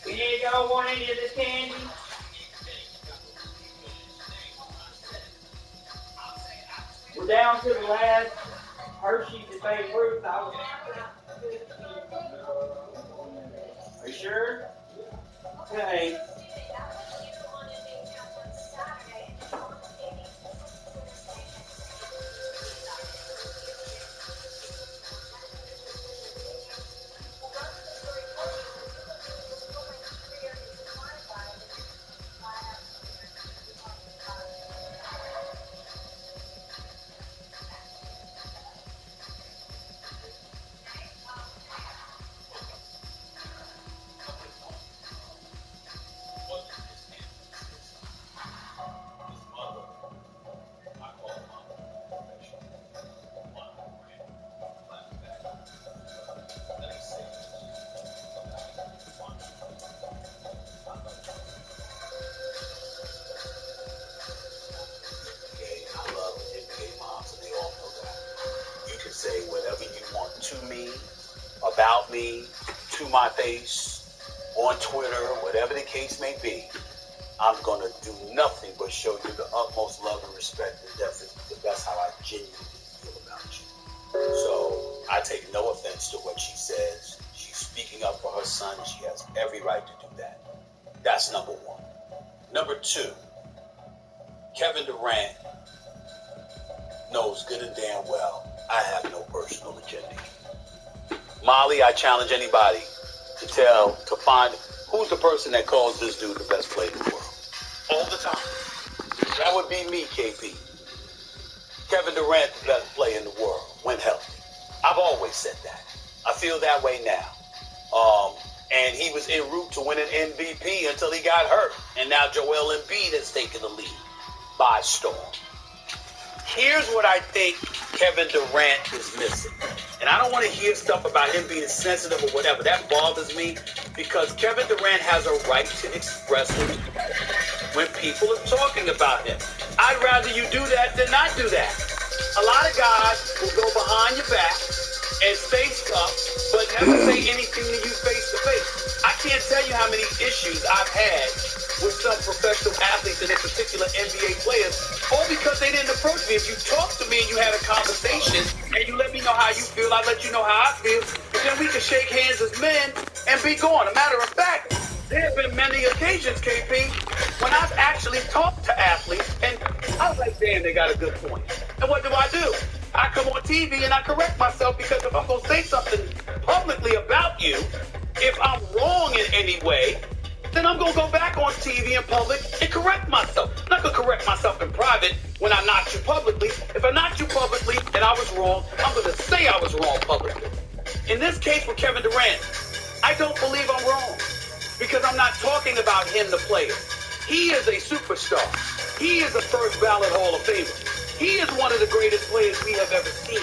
Any of y'all want any of this candy? We're down to the last Hershey's and Bay Fruit. Are you sure? Okay. say whatever you want to me, about me, to my face, on Twitter, whatever the case may be. I'm going to do nothing but show you the utmost love and respect and deference because that's how I genuinely feel about you. So I take no offense to what she says. She's speaking up for her son. She has every right to do that. That's number one. Number two, Kevin Durant knows good and damn well I have no personal agenda. Molly, I challenge anybody to find who's the person that calls this dude the best player in the world. All the time. That would be me, KP. Kevin Durant, the best player in the world, when healthy. I've always said that. I feel that way now. And he was en route to win an MVP until he got hurt. And now Joel Embiid has taken the lead by storm. Here's what I think Kevin Durant is missing. And I don't want to hear stuff about him being sensitive or whatever. That bothers me because Kevin Durant has a right to express it when people are talking about him. I'd rather you do that than not do that. A lot of guys will go behind your back and face up, but never say anything to you face to face. I can't tell you how many issues I've had with some professional athletes and in particular NBA players, all because they didn't approach me. If you talk to me and you had a conversation and you let me know how you feel, I let you know how I feel, and then we can shake hands as men and be gone. A matter of fact, there have been many occasions, KP, when I've actually talked to athletes and I was like, damn, they got a good point. And what do? I come on TV and I correct myself because if I'm going to say something publicly about you, if I'm wrong in any way, then I'm going to go back on TV in public and correct myself. I'm not going to correct myself in private when I knocked you publicly. If I knocked you publicly and I was wrong, I'm going to say I was wrong publicly. In this case with Kevin Durant, I don't believe I'm wrong because I'm not talking about him, the player. He is a superstar. He is a first ballot Hall of Famer. He is one of the greatest players we have ever seen.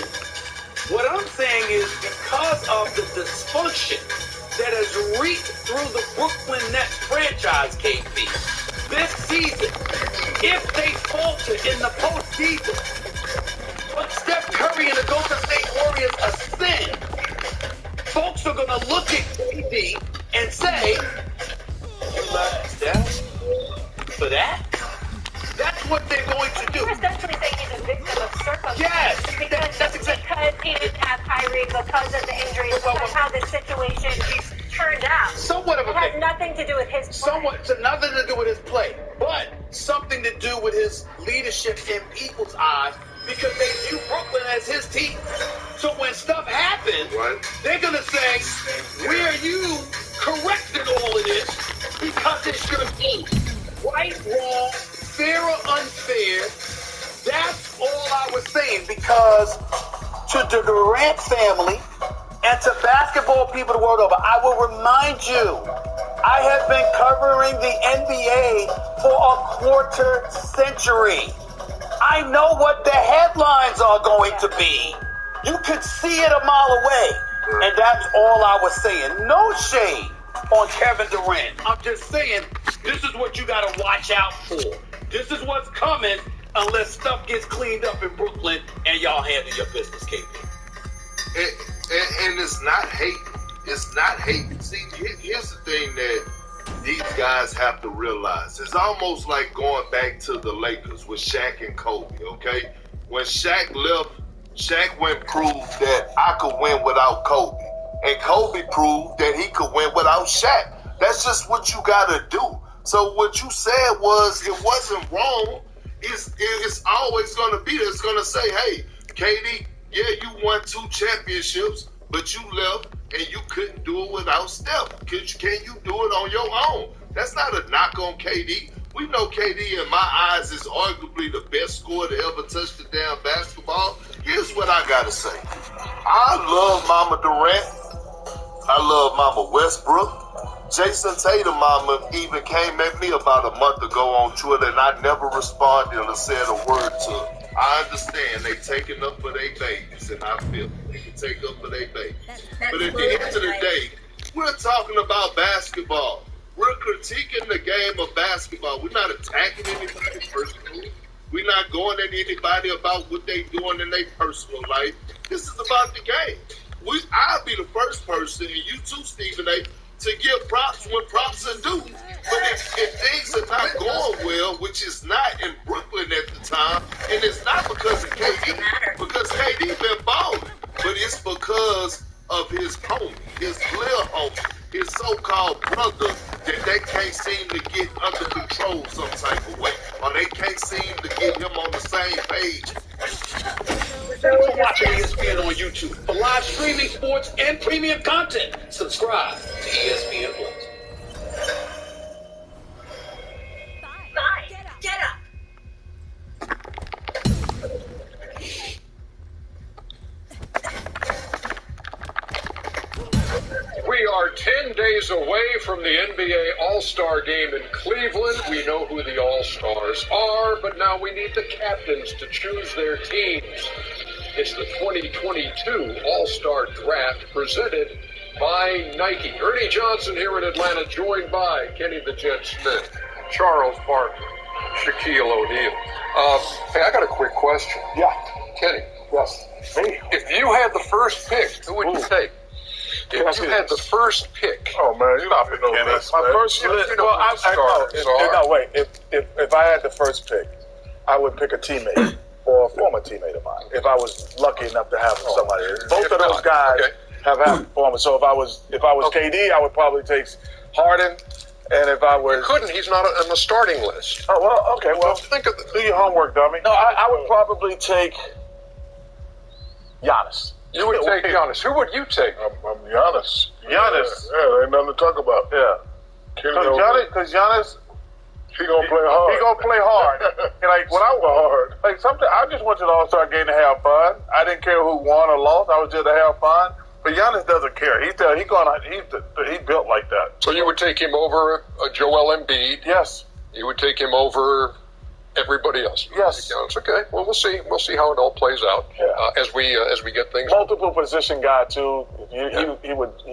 What I'm saying is because of the dysfunction that has reeked through the Brooklyn Nets franchise, KP, this season, if they falter in the postseason, when Steph Curry and the Golden State Warriors ascend, folks are going to look at KD and say, you left Steph for that? That's what they're going to do. You're essentially saying he's a victim of circumstance. Yes, that's exactly. Because he didn't have Kyrie, because of the injuries, because of how this situation turned out. Somewhat of a It has nothing to do with his play. It's nothing to do with his play, but something to do with his leadership in people's eyes because they view Brooklyn as his team. So when stuff happens, they're going to say, where you corrected all of this because it's your team. Right, wrong, fair or unfair, that's all I was saying because to the Durant family and to basketball people the world over, I will remind you, I have been covering the NBA for a quarter century. I know what the headlines are going to be. You could see it a mile away. And that's all I was saying. No shade on Kevin Durant. I'm just saying, this is what you got to watch out for. This is what's coming unless stuff gets cleaned up in Brooklyn and y'all handle your business, KP. And it's not hate. It's not hate. See, here's the thing that these guys have to realize. It's almost like going back to the Lakers with Shaq and Kobe, okay? When Shaq left, Shaq went and proved that I could win without Kobe. And Kobe proved that he could win without Shaq. That's just what you got to do. So what you said was it wasn't wrong. It's always going to be there. It's going to say, hey, KD, yeah, you won 2 championships, but you left and you couldn't do it without Steph. Can you do it on your own? That's not a knock on KD. We know KD, in my eyes, is arguably the best scorer to ever touch the damn basketball. Here's what I got to say. I love Mama Durant. I love Mama Westbrook. Jason Tatum mama even came at me about a month ago on Twitter, and I never responded or said a word to her. I understand they taking up for their babies, and I feel they can take up for their babies. But at the end of the day, we're talking about basketball. We're critiquing the game of basketball. We're not attacking anybody personally. We're not going at anybody about what they doing in their personal life. This is about the game. I'll be the first person, and you too, Stephen A., to give props when props are due. But if things are not going well, which is not in Brooklyn at the time, and it's not because of KD, because KD been balling, but it's because of his homie, his little homie, his so-called brother, that they can't seem to get under control some type of way, or they can't seem to get him on the same page. Thanks for watching ESPN on YouTube. For live streaming sports and premium content, subscribe to ESPN Plus. Get up. We are 10 days away from the NBA All-Star Game in Cleveland. We know who the All-Stars are, but now we need the captains to choose their teams. It's the 2022 All-Star Draft presented by Nike. Ernie Johnson here in Atlanta, joined by Kenny the Jet Smith, Charles Barkley, Shaquille O'Neal. Hey, I got a quick question. Yeah. Kenny. Yes. Me. If you had the first pick, who would you take? If you had the first pick. Oh man, you're not picking Kenny. my first. Wait. If I had the first pick, I would pick a teammate or a former teammate of mine. If I was lucky enough to have somebody, both of those guys have had performance. So if I was KD, I would probably take Harden. And if I was, you couldn't. He's not on the starting list. Oh well, okay. Well, do your homework, dummy. No, I would probably take Giannis. You would take Giannis. Who would you take? I'm Giannis. Giannis. Yeah, ain't nothing to talk about. Yeah. Because Giannis, he gonna play hard. He gonna play hard. And like when I was hard, like sometimes I just went to the All-Star game to have fun. I didn't care who won or lost. I was just to have fun. But Giannis doesn't care. He's built like that. So you would take him over Joel Embiid? Yes. You would take him over everybody else? Yes. Okay. Well, we'll see. We'll see how it all plays out as we get things. Multiple position guy too. He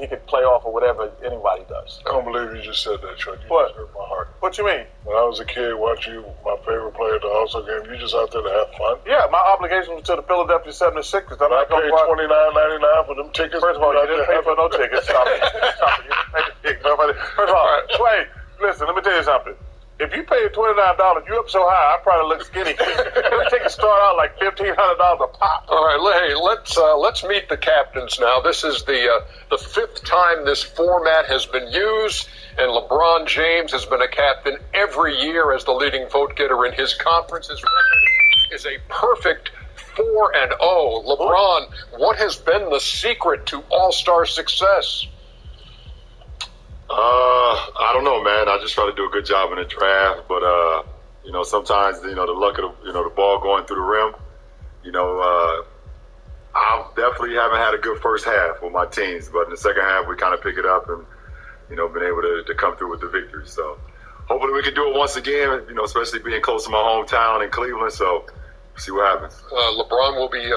could play off of whatever anybody does. I don't believe you just said that, Chuck. You just hurt my heart. What you mean? When I was a kid, watching my favorite player at the All-Star game, you just out there to have fun. Yeah, my obligation was to the Philadelphia 76ers. I paid $29.99 for them tickets. First of all, you didn't pay for no tickets. Stop it. First of all, wait. Listen, let me tell you something. If you paid $29, you up so high, I probably look skinny. Them tickets start out like $1,500 a pop. All right, hey, let's meet the captains now. This is the fifth time this format has been used, and LeBron James has been a captain every year as the leading vote getter in his conference. His record is a perfect 4-0. LeBron, what has been the secret to All-Star success? I don't know, man. I just try to do a good job in the draft, but sometimes the luck of the ball going through the rim. I definitely haven't had a good first half with my teams, but in the second half we kind of pick it up and been able to come through with the victory. So hopefully we can do it once again. Especially being close to my hometown in Cleveland. So see what happens. LeBron will be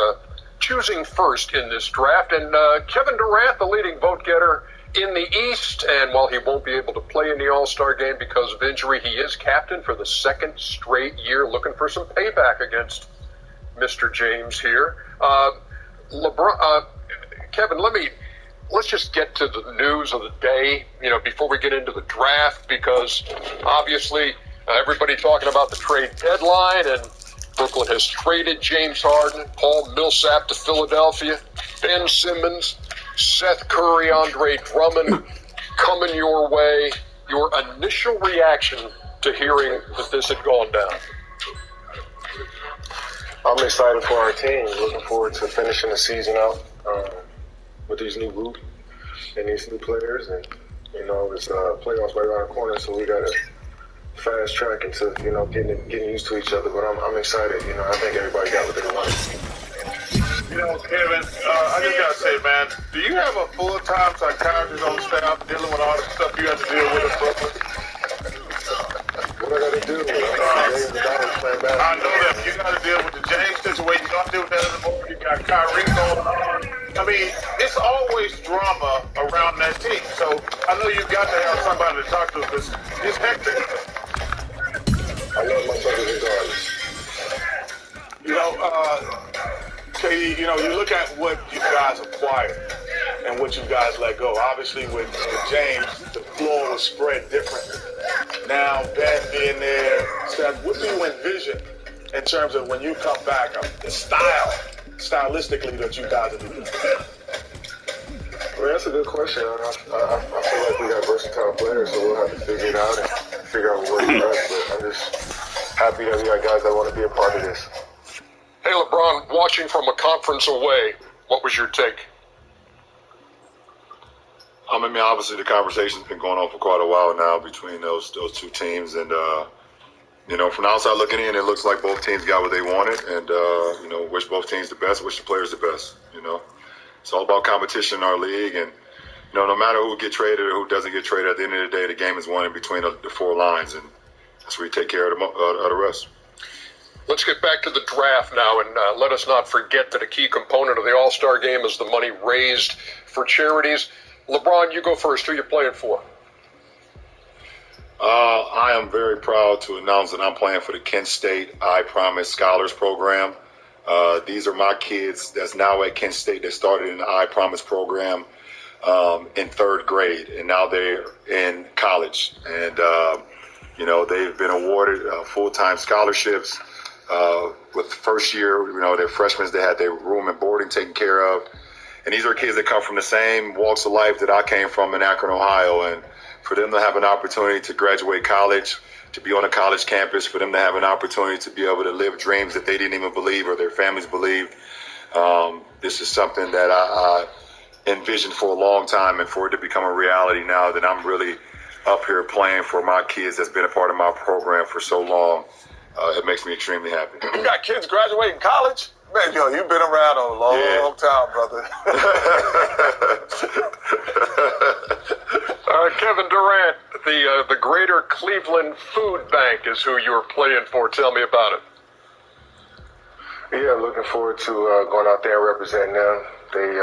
choosing first in this draft, and Kevin Durant, the leading vote getter in the East, and while he won't be able to play in the All-Star game because of injury, he is captain for the second straight year, looking for some payback against Mr. James here. LeBron, Kevin, let's just get to the news of the day, before we get into the draft, because obviously everybody talking about the trade deadline, and Brooklyn has traded James Harden, Paul Millsap to Philadelphia, Ben Simmons, Seth Curry, Andre Drummond coming your way. Your initial reaction to hearing that this had gone down? I'm excited for our team. Looking forward to finishing the season out with these new group and these new players. And, it's playoffs right around the corner, so we got to fast track into, getting used to each other. But I'm excited. I think everybody got what they wanted. Kevin, I just got to say, man, do you have a full-time psychiatrist on staff dealing with all the stuff you have to deal with in Brooklyn? What I got to do? I know that. You got to deal with the James situation. You don't deal with that anymore. You got Kyrie going on. I mean, it's always drama around that team. So I know you got to have somebody to talk to because it's hectic. I love my brothers regardless. KD, you look at what you guys acquired and what you guys let go. Obviously, with James, the floor was spread differently. Now, Ben being there, Steph, what do you envision in terms of when you come back, the stylistically that you guys are doing? Well, that's a good question. I feel like we got versatile players, so we'll have to figure it out and figure out what works for us. But I'm just happy that we got guys that want to be a part of this. Hey, LeBron, watching from a conference away, what was your take? I mean, obviously the conversation's been going on for quite a while now between those two teams, and from the outside looking in, it looks like both teams got what they wanted, and wish both teams the best, wish the players the best. It's all about competition in our league, and no matter who get traded or who doesn't get traded, at the end of the day, the game is won in between the four lines, and that's where you take care of the rest. Let's get back to the draft now, and let us not forget that a key component of the All-Star game is the money raised for charities. LeBron, you go first. Who you playing for? I am very proud to announce that I'm playing for the Kent State I Promise Scholars Program. These are my kids that's now at Kent State that started in the I Promise program in third grade, and now they're in college. And, they've been awarded full-time scholarships. With the first year, their freshmen, they had their room and boarding taken care of. And these are kids that come from the same walks of life that I came from in Akron, Ohio. And for them to have an opportunity to graduate college, to be on a college campus, for them to have an opportunity to be able to live dreams that they didn't even believe or their families believed, this is something that I envisioned for a long time, and for it to become a reality now that I'm really up here playing for my kids that's been a part of my program for so long, it makes me extremely happy. You got kids graduating college? Man, you've been around a long time, brother. Kevin Durant, the Greater Cleveland Food Bank is who you're playing for. Tell me about it. Yeah, looking forward to going out there and representing them. They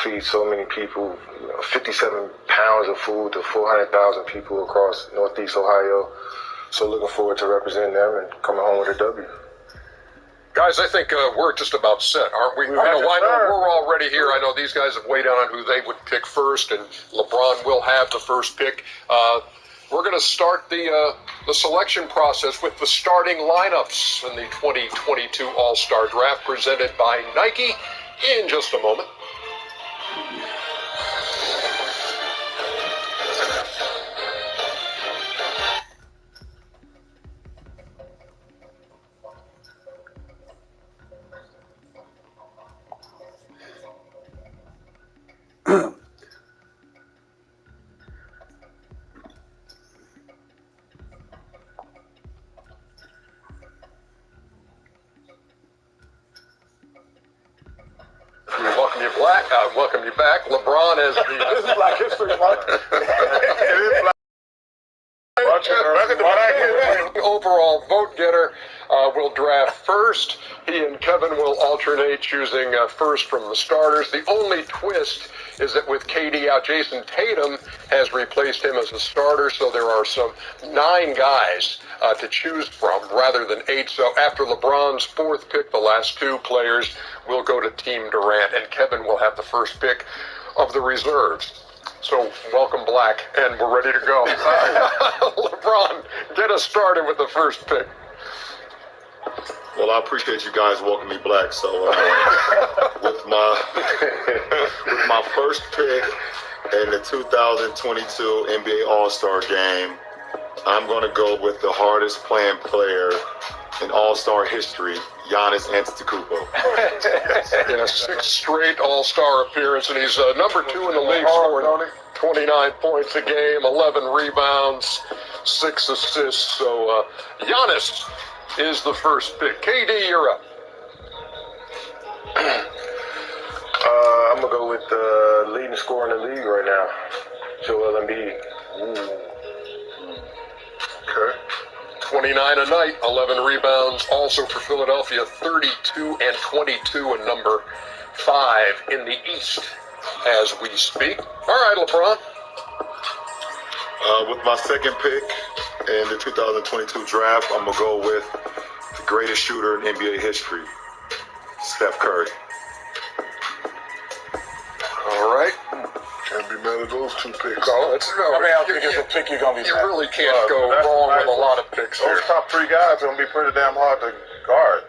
feed so many people, 57 pounds of food to 400,000 people across Northeast Ohio. So looking forward to representing them and coming home with a W. Guys, I think we're just about set, aren't we? I know we're already here. I know these guys have weighed in on who they would pick first, and LeBron will have the first pick. We're going to start the selection process with the starting lineups in the 2022 All-Star Draft presented by Nike in just a moment. Welcome you back. LeBron as the... This is Black History Month. The overall vote getter will draft first. He and Kevin will alternate choosing first from the starters. The only twist is that with KD out, Jason Tatum has replaced him as a starter, so there are some 9 guys to choose from rather than 8. So after LeBron's fourth pick, the last 2 players will go to Team Durant, and Kevin will have the first pick of the reserves. So welcome, Black, and we're ready to go. LeBron, get us started with the first pick. Well, I appreciate you guys welcoming me, Black. So with my first pick in the 2022 NBA All-Star Game, I'm going to go with the hardest playing player in All-Star history, Giannis Antetokounmpo. Yeah, 6 straight All-Star appearance, and he's number 2 in the league, scoring 29 points a game, 11 rebounds, 6 assists. So Giannis is the first pick. KD, you're up. I'm going to go with the leading scorer in the league right now, Joel Embiid. Okay. 29 a night, 11 rebounds. Also for Philadelphia, 32 and 22 and number 5 in the East as we speak. All right, LeBron. With my second pick in the 2022 draft, I'm going to go with the greatest shooter in NBA history, Steph Curry. All right. Can't be mad at those two picks. No, it's no. I mean, I think it's a pick you're gonna be. You mad. really can't go wrong with a lot of picks Those here. top three guys are gonna be pretty damn hard to guard.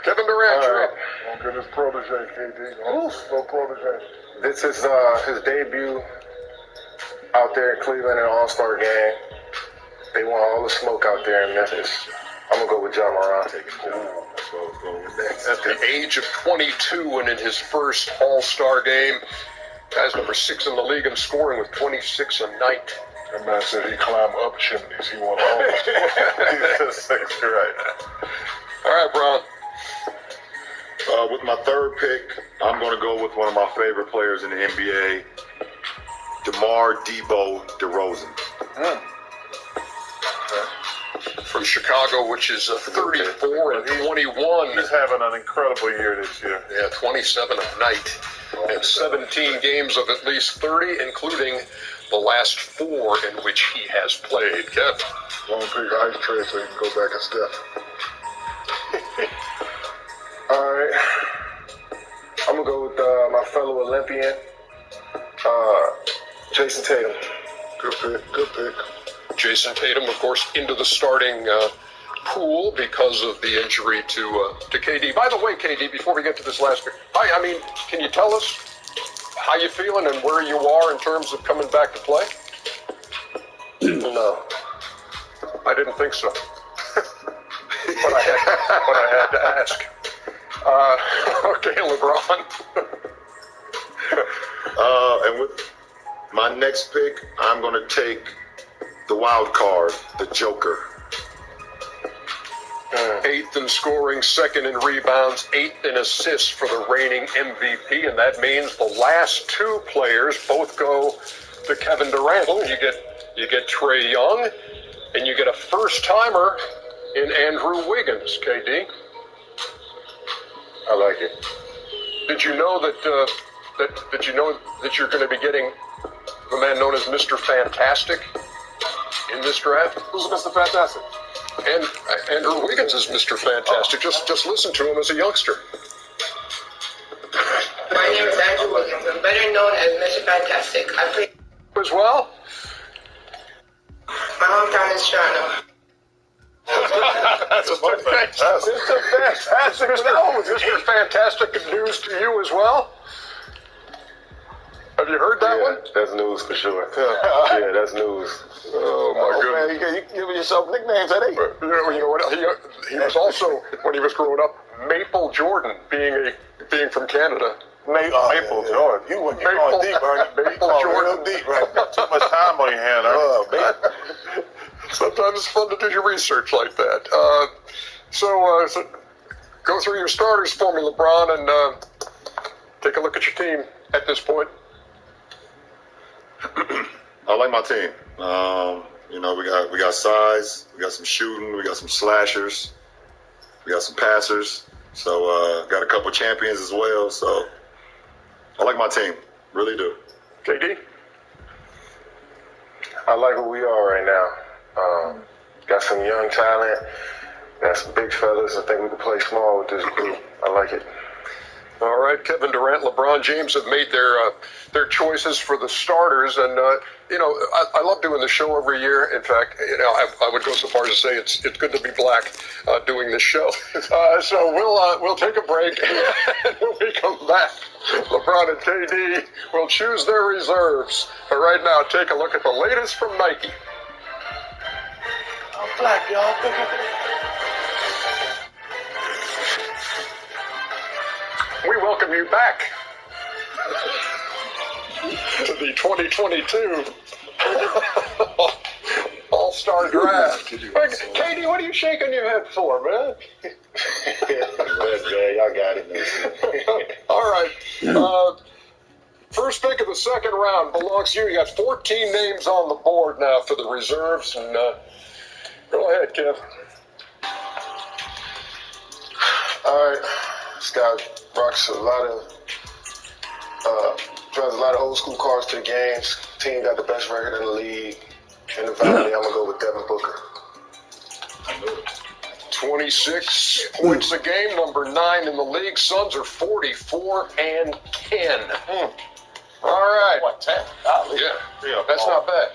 Kevin Durant, you're up. Don't get his protege, KD. No protege. This is his debut out there in Cleveland in an All-Star game. They want all the smoke out there in Memphis. I'm gonna go with John Moran. At the age of 22 and in his first All-Star game, guy's number 6 in the league in scoring with 26 a night. That man said he climbed up chimneys. He won all. He's just six, right. All right, Bron. With my third pick, I'm going to go with one of my favorite players in the NBA, DeMar DeRozan. From Chicago, which is 34 and 21. He's having an incredible year this year. Yeah, 27 a night. And 17 games of at least 30, including the last 4 in which he has played. Kev. Long pick ice trade so he can go back and Steph. All right. I'm gonna go with my fellow Olympian, Jason Tatum. Good pick. Good pick. Jason Tatum, of course, into the starting pool because of the injury to KD. By the way, KD, before we get to this last pick, I mean, can you tell us how you feeling and where you are in terms of coming back to play? No. I didn't think so. but I had to ask. Okay, LeBron. And with my next pick, I'm going to take the wild card, the Joker. 8th in scoring, 2nd in rebounds, 8th in assists for the reigning MVP, and that means the last 2 players both go to Kevin Durant. You get Trae Young, and you get a first-timer in Andrew Wiggins, KD. I like it. Did you know that you're going to be getting the man known as Mr. Fantastic in this draft? Who's Mr. Fantastic? And Andrew Wiggins is Mr. Fantastic. Just listen to him as a youngster. My name is Andrew Wiggins. I'm better known as Mr. Fantastic. I play as well. My hometown is Toronto. That's a fantastic. Mr. Fantastic news to you as well. Have you heard that one? That's news for sure. Yeah, that's news. Oh my goodness! Man, you giving yourself nicknames at 8. You know what? He was also, when he was growing up, Maple Jordan, being from Canada. Maple Jordan. You went going deep, Ernie. Maple Jordan. Real deep, right? Got too much time on your hand, Ernie. Sometimes it's fun to do your research like that. So go through your starters for me, LeBron, and take a look at your team at this point. I like my team. We got size, we got some shooting, we got some slashers, we got some passers. So got a couple champions as well. So I like my team, really do. KD? I like who we are right now. Got some young talent, got some big fellas. I think we can play small with this group. I like it. All right, Kevin Durant, LeBron James have made their choices for the starters, and I love doing the show every year. In fact, I would go so far as to say it's good to be black doing this show. So we'll take a break, and when we come back, LeBron and KD will choose their reserves. But right now, take a look at the latest from Nike. I'm black, y'all. We welcome you back to the 2022 All-Star Draft. Katie, what are you shaking your head for, man? Y'all got it. All right. First pick of the second round belongs to you. You got 14 names on the board now for the reserves. And go ahead, Kev. All right. Scott rocks a lot of drives a lot of old school cars to the games. Team got the best record in the league. In the Valley, I'm gonna go with Devin Booker. 26 points a game, number 9 in the league. Suns are 44 and 10. All right. What, 10? Yeah, that's not bad.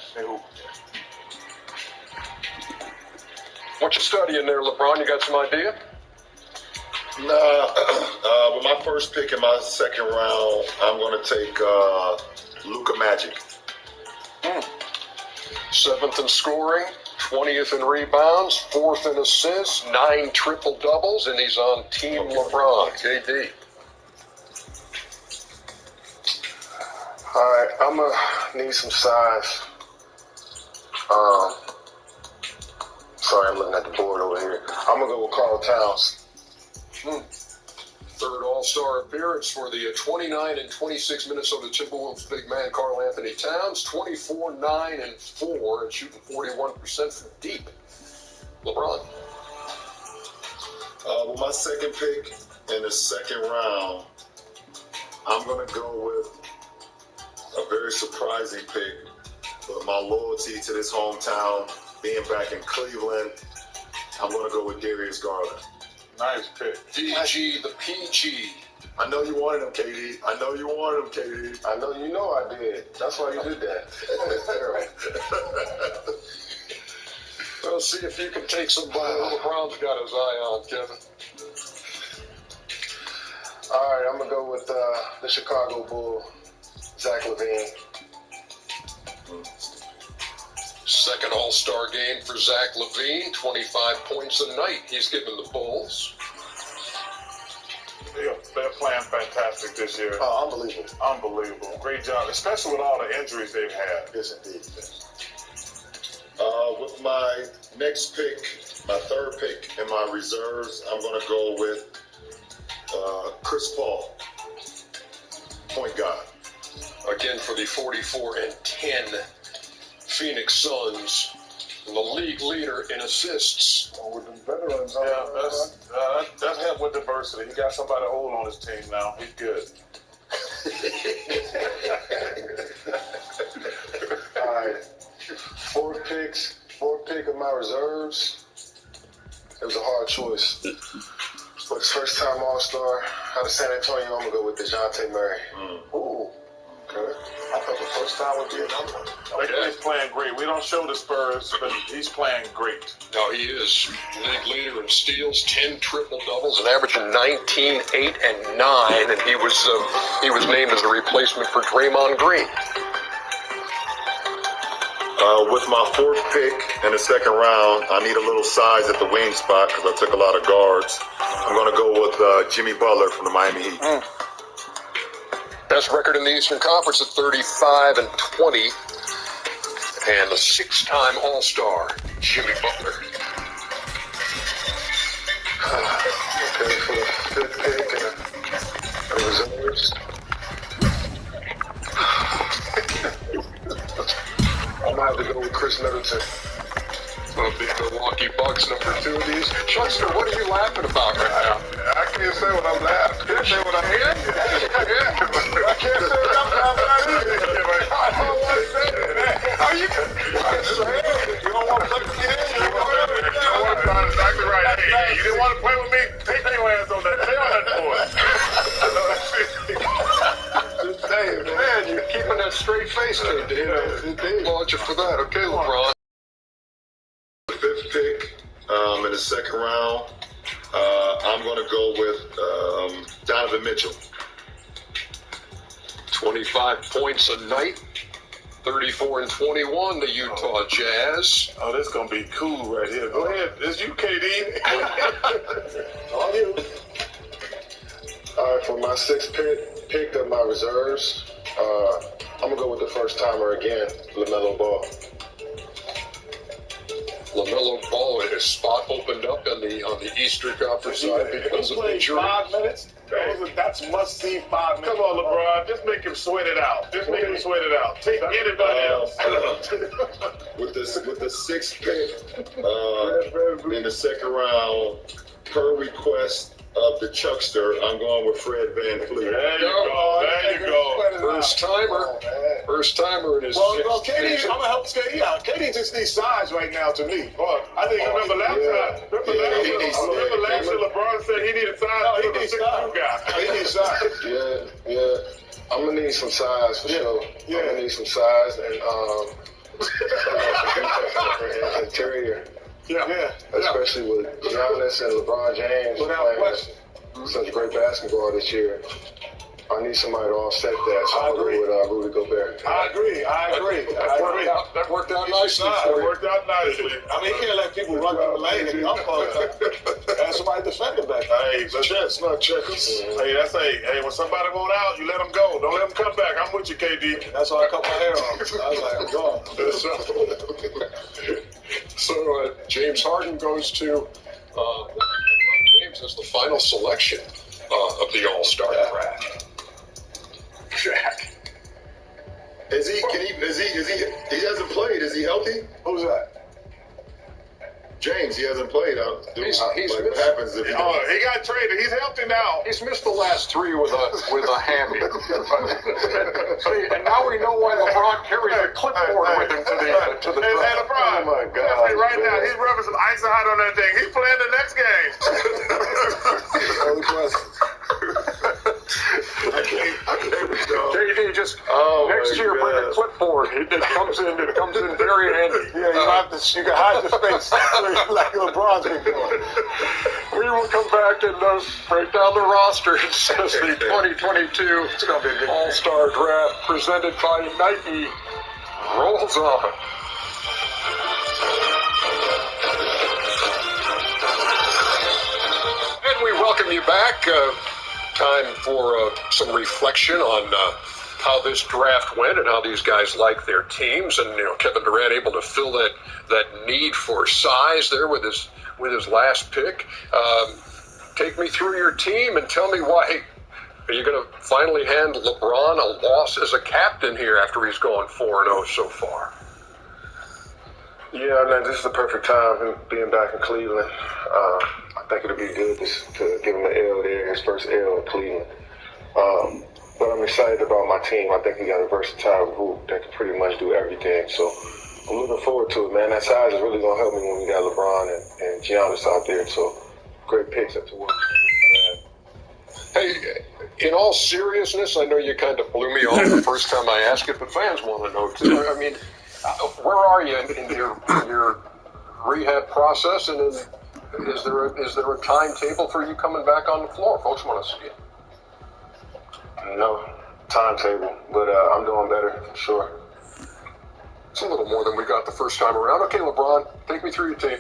What you studying there, LeBron? You got some idea? Nah, with my first pick in my second round, I'm going to take Luka Magic. 7th in scoring, 20th in rebounds, 4th in assists, 9 triple-doubles, and he's on Team LeBron. KD. All right, I'm going to need some size. Sorry, I'm looking at the board over here. I'm going to go with Karl Towns. 3rd All-Star appearance for the 29 and 26 Minnesota Timberwolves big man Karl Anthony Towns, 24, 9, and 4, and shooting 41% from deep. LeBron. With my second pick in the second round, I'm going to go with a very surprising pick, but my loyalty to this hometown, being back in Cleveland, I'm going to go with Darius Garland. Nice pick. DG the PG. I know you wanted him, KD. I know you wanted him, KD. I know you know I did. That's why you did that. Well, see if you can take some LeBron's got his eye on, Kevin. All right, I'm going to go with the Chicago Bull, Zach LaVine. 2nd All-Star game for Zach LaVine, 25 points a night. He's given the Bulls. They're playing fantastic this year. Oh, unbelievable. Unbelievable. Great job, especially with all the injuries they've had. Yes, indeed. With my next pick, my 3rd pick in my reserves, I'm going to go with Chris Paul, point guard. Again for the 44 and 10 Phoenix Suns, the league leader in assists. With the veterans, that's help with diversity. He got somebody old on his team now. He's good. All right, 4th pick of my reserves. It was a hard choice. But his first time All-Star out of San Antonio, I'm going to go with DeJounte Murray. Ooh. Okay. I thought the first time would be another one. He's playing great. We don't show the Spurs, but he's playing great. No, he is. League leader in steals, 10 triple-doubles, and averaging 19, 8, and 9. And he was named as the replacement for Draymond Green. With my 4th pick in the second round, I need a little size at the wing spot because I took a lot of guards. I'm going to go with Jimmy Butler from the Miami Heat. Best record in the Eastern Conference at 35 and 20. And the 6-time All-Star, Jimmy Butler. Okay, for a good pick and reserves. I might have to go with Chris Middleton. Big Milwaukee Bucks, number 2 of these. Chuckster, what are you laughing about right now? I can't say what I'm laughing. I can't say what I'm hearing. I can't say what I'm laughing at either. I don't want to say that. Are you? You don't want to play with me? You want to play exactly right. Hey, you didn't want to play with me? Take your hands on that. Stay on that board. Hey, man, you're keeping that straight face, KD. Applaud you for that. Okay, LeBron. 5th pick in the second round, I'm going to go with Donovan Mitchell. 25 points a night, 34 and 21, the Utah Jazz. Oh, this is going to be cool right here. Go ahead. It's you, KD. On you. All right, for my 6th pick of my reserves, I'm going to go with the first-timer again, LaMelo Ball. LaMelo Ball, his spot opened up on the Eastern Conference side because of injury. 5 minutes? That's must-see 5 minutes. Come on, LeBron. Just make him sweat it out. Just make him sweat it out. Take anybody else. With the 6th pick in the second round, per request of the Chuckster, I'm going with Fred VanVleet. There you go. First timer. First timer in his. Well, KD, I'm gonna help KD out. KD just needs size right now to me. I think remember last year, LeBron said he needed size. No, he needs size. He needs size. Yeah. I'm gonna need some size for sure. Yeah. I'm gonna need some size and interior. Yeah. Especially with Giannis and LeBron James playing such great basketball this year. I need somebody to offset that, so I'll go with Rudy Gobert. I agree. That worked out nicely. It worked out nicely. I mean, he can't let people run through the lane and be up all the time. And somebody defend him back there. Hey, chess, not checkers. Hey, when somebody went out, you let them go. Don't let them come back. I'm with you, KD. That's why I cut my hair off. I was like, I'm gone. So James Harden goes to James as the final selection of the All-Star draft. Jack. He hasn't played. Is he healthy? Who's that? James, he hasn't played. What happens if he got traded. He's healthy now. He's missed the last 3 with a hammy. See, and now we know why LeBron carries a clipboard with him to the Hey, LeBron. Oh my God. Right now, he's rubbing some ice hot on that thing. He's playing the next game. Other questions? I can't with y'all. KD just next year bring a clipboard. It comes in very handy. Yeah, you can hide the face like LeBron's been doing. We will come back and break down the rosters as the 2022 All-Star Draft presented by Nike rolls on. And we welcome you back. Time for some reflection on how this draft went and how these guys like their teams. And Kevin Durant able to fill that need for size there with his last pick. Take me through your team and tell me why. Are you going to finally hand LeBron a loss as a captain here after he's gone 4-0 so far? Yeah, man, this is the perfect time, him being back in Cleveland. I think it'll be good to give him an L there, his first L in Cleveland. But I'm excited about my team. I think we got a versatile group that can pretty much do everything. So I'm looking forward to it, man. That size is really going to help me when we got LeBron and Giannis out there. So great picks up to work. Hey, in all seriousness, I know you kind of blew me off the first time I asked it, but fans want to know too. I mean, where are you in your rehab process, and is there a timetable for you coming back on the floor? Folks want to see it. No timetable, but I'm doing better for sure. It's a little more than we got the first time around. Okay, LeBron, take me through your team.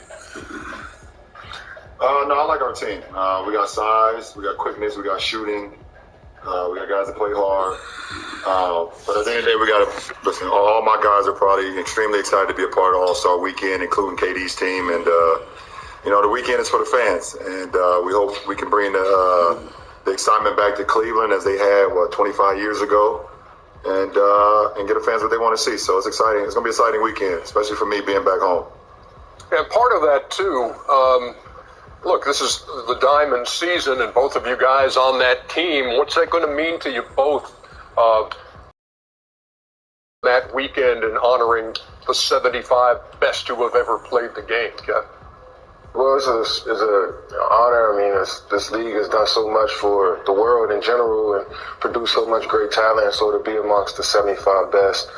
No, I like our team. We got size, we got quickness, we got shooting. We got guys that play hard. But at the end of the day, we got to listen. All my guys are probably extremely excited to be a part of All-Star Weekend, including KD's team. And the weekend is for the fans, and we hope we can bring the excitement back to Cleveland as they had 25 years ago, and get the fans what they want to see. So it's exciting. It's going to be an exciting weekend, especially for me being back home. And part of that too. Look, this is the diamond season, and both of you guys on that team. What's that going to mean to you both that weekend and honoring the 75 best who have ever played the game, Kev? Well, it's an honor. I mean, this league has done so much for the world in general and produced so much great talent. So to be amongst the 75 best,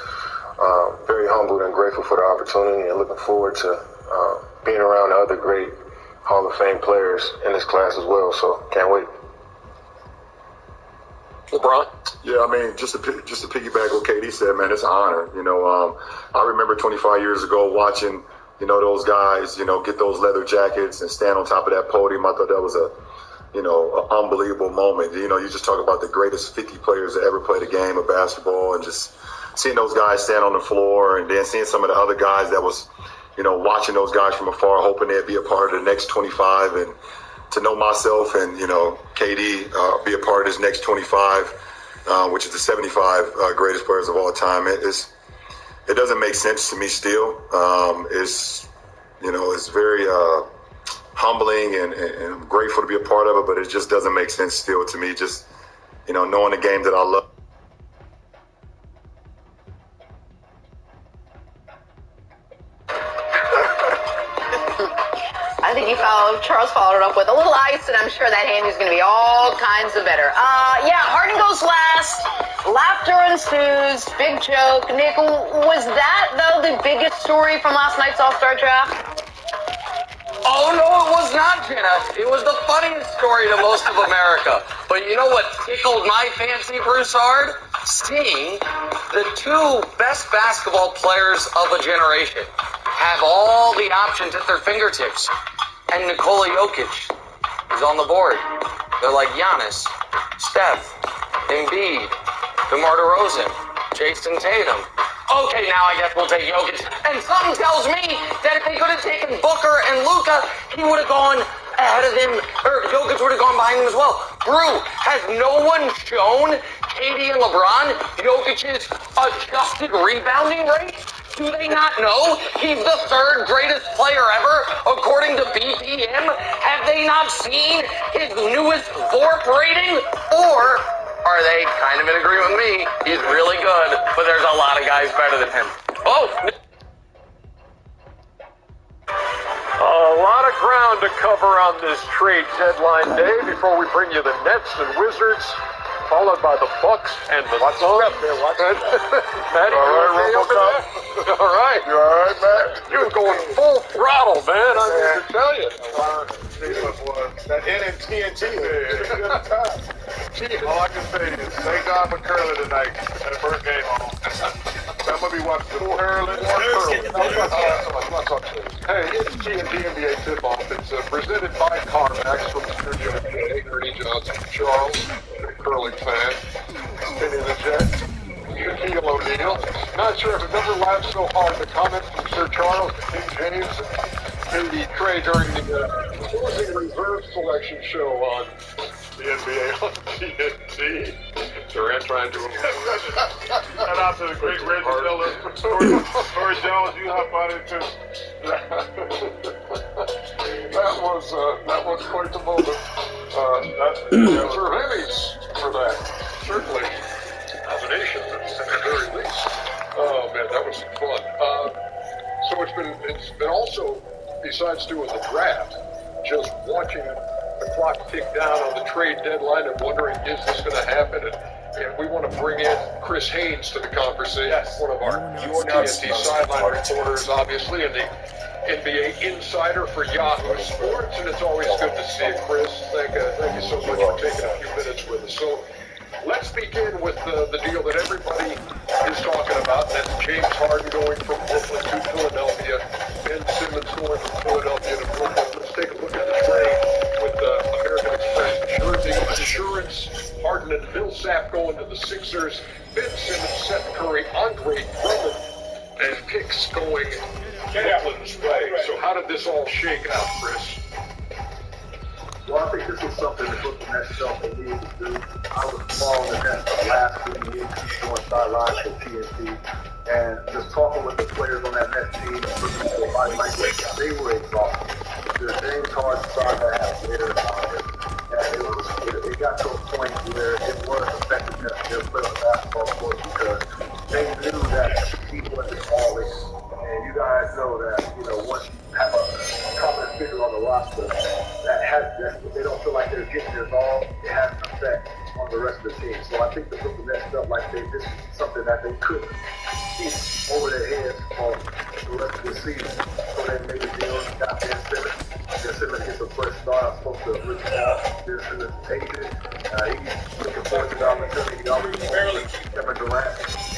very humbled and grateful for the opportunity, and looking forward to being around the other great Hall of Fame players in this class as well, so can't wait. LeBron? Yeah, I mean, just to piggyback what KD said, man, it's an honor. I remember 25 years ago watching, those guys, get those leather jackets and stand on top of that podium. I thought that was an unbelievable moment. You just talk about the greatest 50 players that ever played a game of basketball, and just seeing those guys stand on the floor, and then seeing some of the other guys that was, watching those guys from afar, hoping they'd be a part of the next 25, and to know myself and, KD be a part of this next 25, which is the 75 greatest players of all time. It doesn't make sense to me still. It's very humbling, and I'm grateful to be a part of it, but it just doesn't make sense still to me. Just, knowing the game that I love. I think Charles followed it up with a little ice, and I'm sure that handy's going to be all kinds of better. Yeah, Harden goes last. Laughter ensues. Big joke. Nick, was that, though, the biggest story from last night's All-Star draft? Oh, no, it was not, Jenna. It was the funniest story to most of America. But you know what tickled my fancy, Broussard? Seeing the two best basketball players of a generation have all the options at their fingertips. And Nikola Jokic is on the board. They're like Giannis, Steph, Embiid, DeMar DeRozan, Jason Tatum. Okay, now I guess we'll take Jokic. And something tells me that if they could have taken Booker and Luka, he would have gone ahead of them, or Jokic would have gone behind them as well. Brew, has no one shown KD and LeBron Jokic's adjusted rebounding rate? Do they not know he's the third greatest player ever, according to BPM? Have they not seen his newest VORP rating? Or are they kind of in agreement with me? He's really good, but there's a lot of guys better than him. Oh! A lot of ground to cover on this trade deadline day before we bring you the Nets and Wizards, followed by the Bucks and the Suns. Matt, you okay over there? All right. You all right, Matt? You're going full throttle, man. I need to tell you. That NNTNT all I can say is thank God for curling tonight at the first game home. I'm going to be watching the curling. Hey, it's TNT NBA tip-off. It's presented by CarMax from Studio J. Ernie Johnson, Charles, a curling fan. Kenny the Jet, Shaquille O'Neal. Not sure if it's ever laughed so hard to comment from Sir Charles to King James in the trade during the closing reserve selection show on the NBA on TNT. Durant trying to shout out to the great Reggie Miller. Corey Jones, you hop on it too. That was quite the moment. Deserve Emmys for that. Certainly. Nominations at the very least. Oh man, that was fun. So it's been also, besides doing the draft, just watching the clock tick down on the trade deadline and wondering, is this going to happen? And we want to bring in Chris Haynes to the conversation, one of our TNT sideline reporters, obviously, and the NBA insider for Yahoo Sports. And it's always good to see you, Chris. Thank you so much for taking a few minutes with us. So let's begin with the deal that everybody is talking about, and that's James Harden going from Brooklyn to Philadelphia, Ben Simmons going from Philadelphia to Brooklyn. Let's take a look at the trade with American Express Insurance. Harden and Millsap going to the Sixers. Ben Simmons, Seth Curry, Andre Drummond, and picks going Brooklyn's way. So how did this all shake out, Chris? Well, I think this was something that Brooklyn Nets felt they needed to do. I was following the Nets for the last 3 years, going sidelines for TNT, and just talking with the players on that Nets team and looking at their body language, they were exhausted. The James Harden started to have their and it got to a point where it was affecting their play on the basketball court because they knew that he wasn't all in. And you guys know that, once you have a confident figure on the roster that they don't feel like they're getting their ball, it has an effect on the rest of the team. So I think the Brooklyn Nets felt like this was something that they couldn't keep over their heads for the rest of the season. So they made a deal and got Ben Simmons. Ben Simmons gets a fresh start. I'm supposed to really Ben Simmons agent. He's looking forward to the opportunity. He already barely Kevin Durant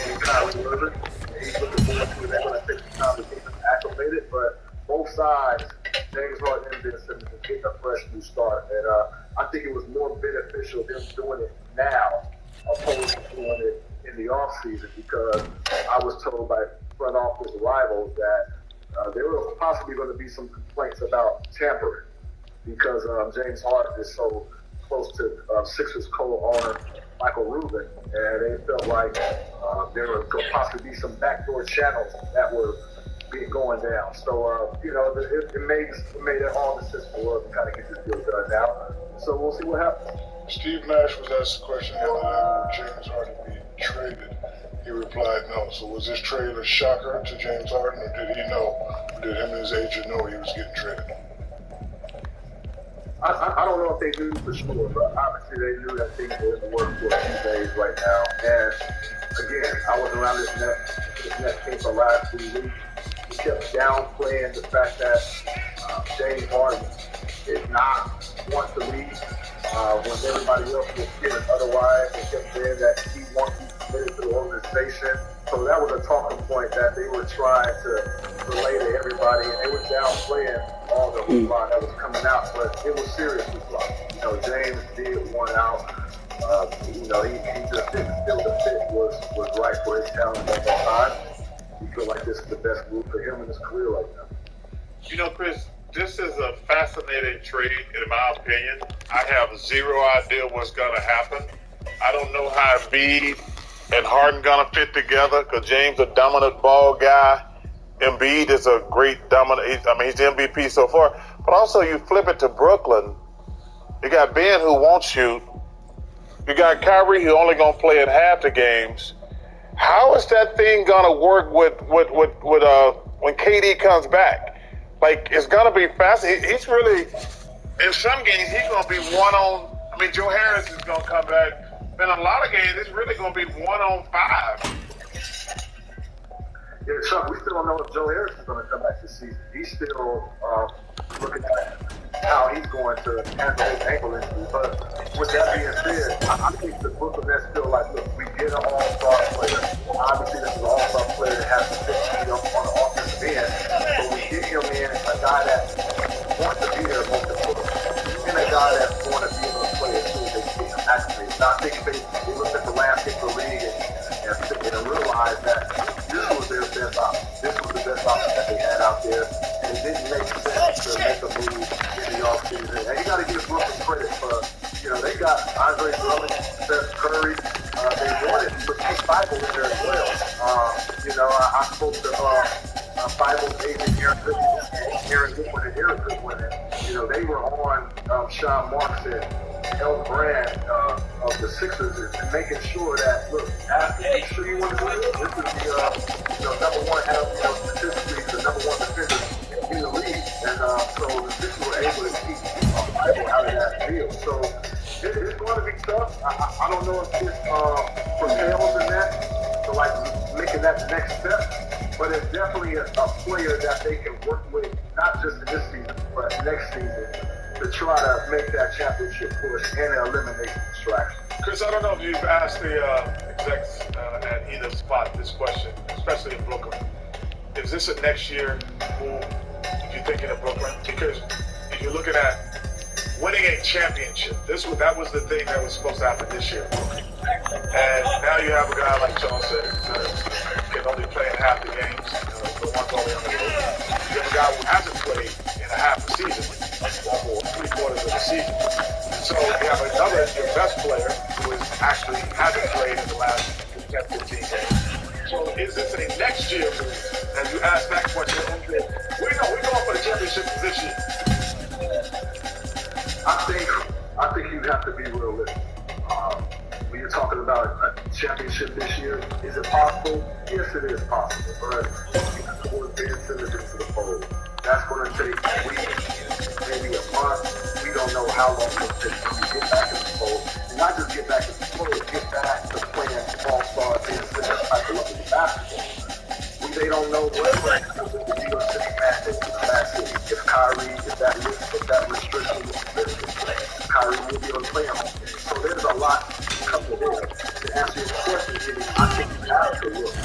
and Kyrie Irving. He's looking forward to it. They're going to take some time to get him acclimated, but both sides, James Harden and Ben Simmons, are getting a fresh new start. And I think it was more beneficial them doing it now opposed to doing it in the offseason because I was told by front office rivals that there were possibly going to be some complaints about tampering because James Harden is so close to Sixers co-owner Michael Rubin, and they felt like there were going to possibly be some backdoor channels that were going down. So, it made it all the sense in the world to kind of get this deal done now. So we'll see what happens. Steve Nash was asked a question the other night, will James Harden be traded? He replied no. So was this trade a shocker to James Harden, or did he know? Or did him and his agent know he was getting traded? I don't know if they knew for sure, but obviously they knew that things were in the works for a few days right now. And again, I was around this net team for the last 3 weeks. We kept downplaying the fact that James Harden did not want to leave when everybody else was feeling otherwise. They kept saying that he wants to be committed to the organization. So that was a talking point that they were trying to relay to everybody, and they were downplaying all the hoopla that was coming out, but it was serious hoopla. You know, James did want out. You know, he just didn't feel the fit was right for his talent at that time. He feel like this is the best move for him in his career right now. You know, Chris, this is a fascinating trade, in my opinion. I have zero idea what's going to happen. I don't know how Embiid and Harden going to fit together, because James is a dominant ball guy. Embiid is a great dominant. He's the MVP so far. But also, you flip it to Brooklyn. You got Ben who won't shoot. You got Kyrie who only going to play in half the games. How is that thing going to work with when KD comes back? Like, it's going to be fast. He's really, in some games, he's going to be one-on. I mean, Joe Harris is going to come back. But in a lot of games, it's really going to be 1-on-5. Yeah, Chuck, we still don't know if Joe Harris is going to come back this season. He's still looking at how he's going to handle his ankle injury. But with that being said, I think the Brooklyn Nets feel like, look, we get an all-star player. Obviously, this is an all-star player that has to fit on the offensive end. But we get him in a guy that wants to be there most importantly, and a guy that's going to be able to play as soon as they get him activated. So I think they looked at the landscape of the league and realized that this was their best option. This was the best option that they had out there. And it didn't make sense to make a move in the offseason. And you got to give Brooklyn credit for, you know, they got Andre Drummond, Steph Curry. They wanted to put Bible in there as well. You know, I spoke to Bible's agent, Aaron Goodwin and Eric Goodwin. And, you know, they were on Sean Marks and El Brand of the Sixers and making sure that, look, make sure you want to do this. This is the number one, statistically, the number one defender in the league. And so the Sixers were able to keep Bible out of that deal. So it's going to be tough. I don't know if this propels the Nets to like making that next step, but it's definitely a player that they can work with, not just this season, but next season, to try to make that championship push and eliminate the distraction. Chris, I don't know if you've asked the execs at either spot this question, especially in Brooklyn. Is this a next year move if you're thinking of Brooklyn? Because if you're looking at winning a championship, that was the thing that was supposed to happen this year. And now you have a guy like Sean said, can only play in half the games, the ones only on the road. You have a guy who hasn't played in a half the season, or 3/4 of the season. So you have another, your best player, who actually hasn't played in the last 10, 15 games. So is this a next year move? And you ask that question, we're going for the championship this year. I think you have to be realistic. When you're talking about a championship this year, is it possible? Yes, it is possible. But you have to work Ben Simmons into the fold. That's going to take weeks, maybe a month. We don't know how long it'll take to get back in the fold. And not just get back in the fold, get back to playing all-star Ben Simmons type of level of basketball. They don't know what the New York City Magic in the last city. If Kyrie, if that restriction is lifted, Kyrie will be able to play him. So there's a lot coming there. To answer your question, Jimmy, I think you have to look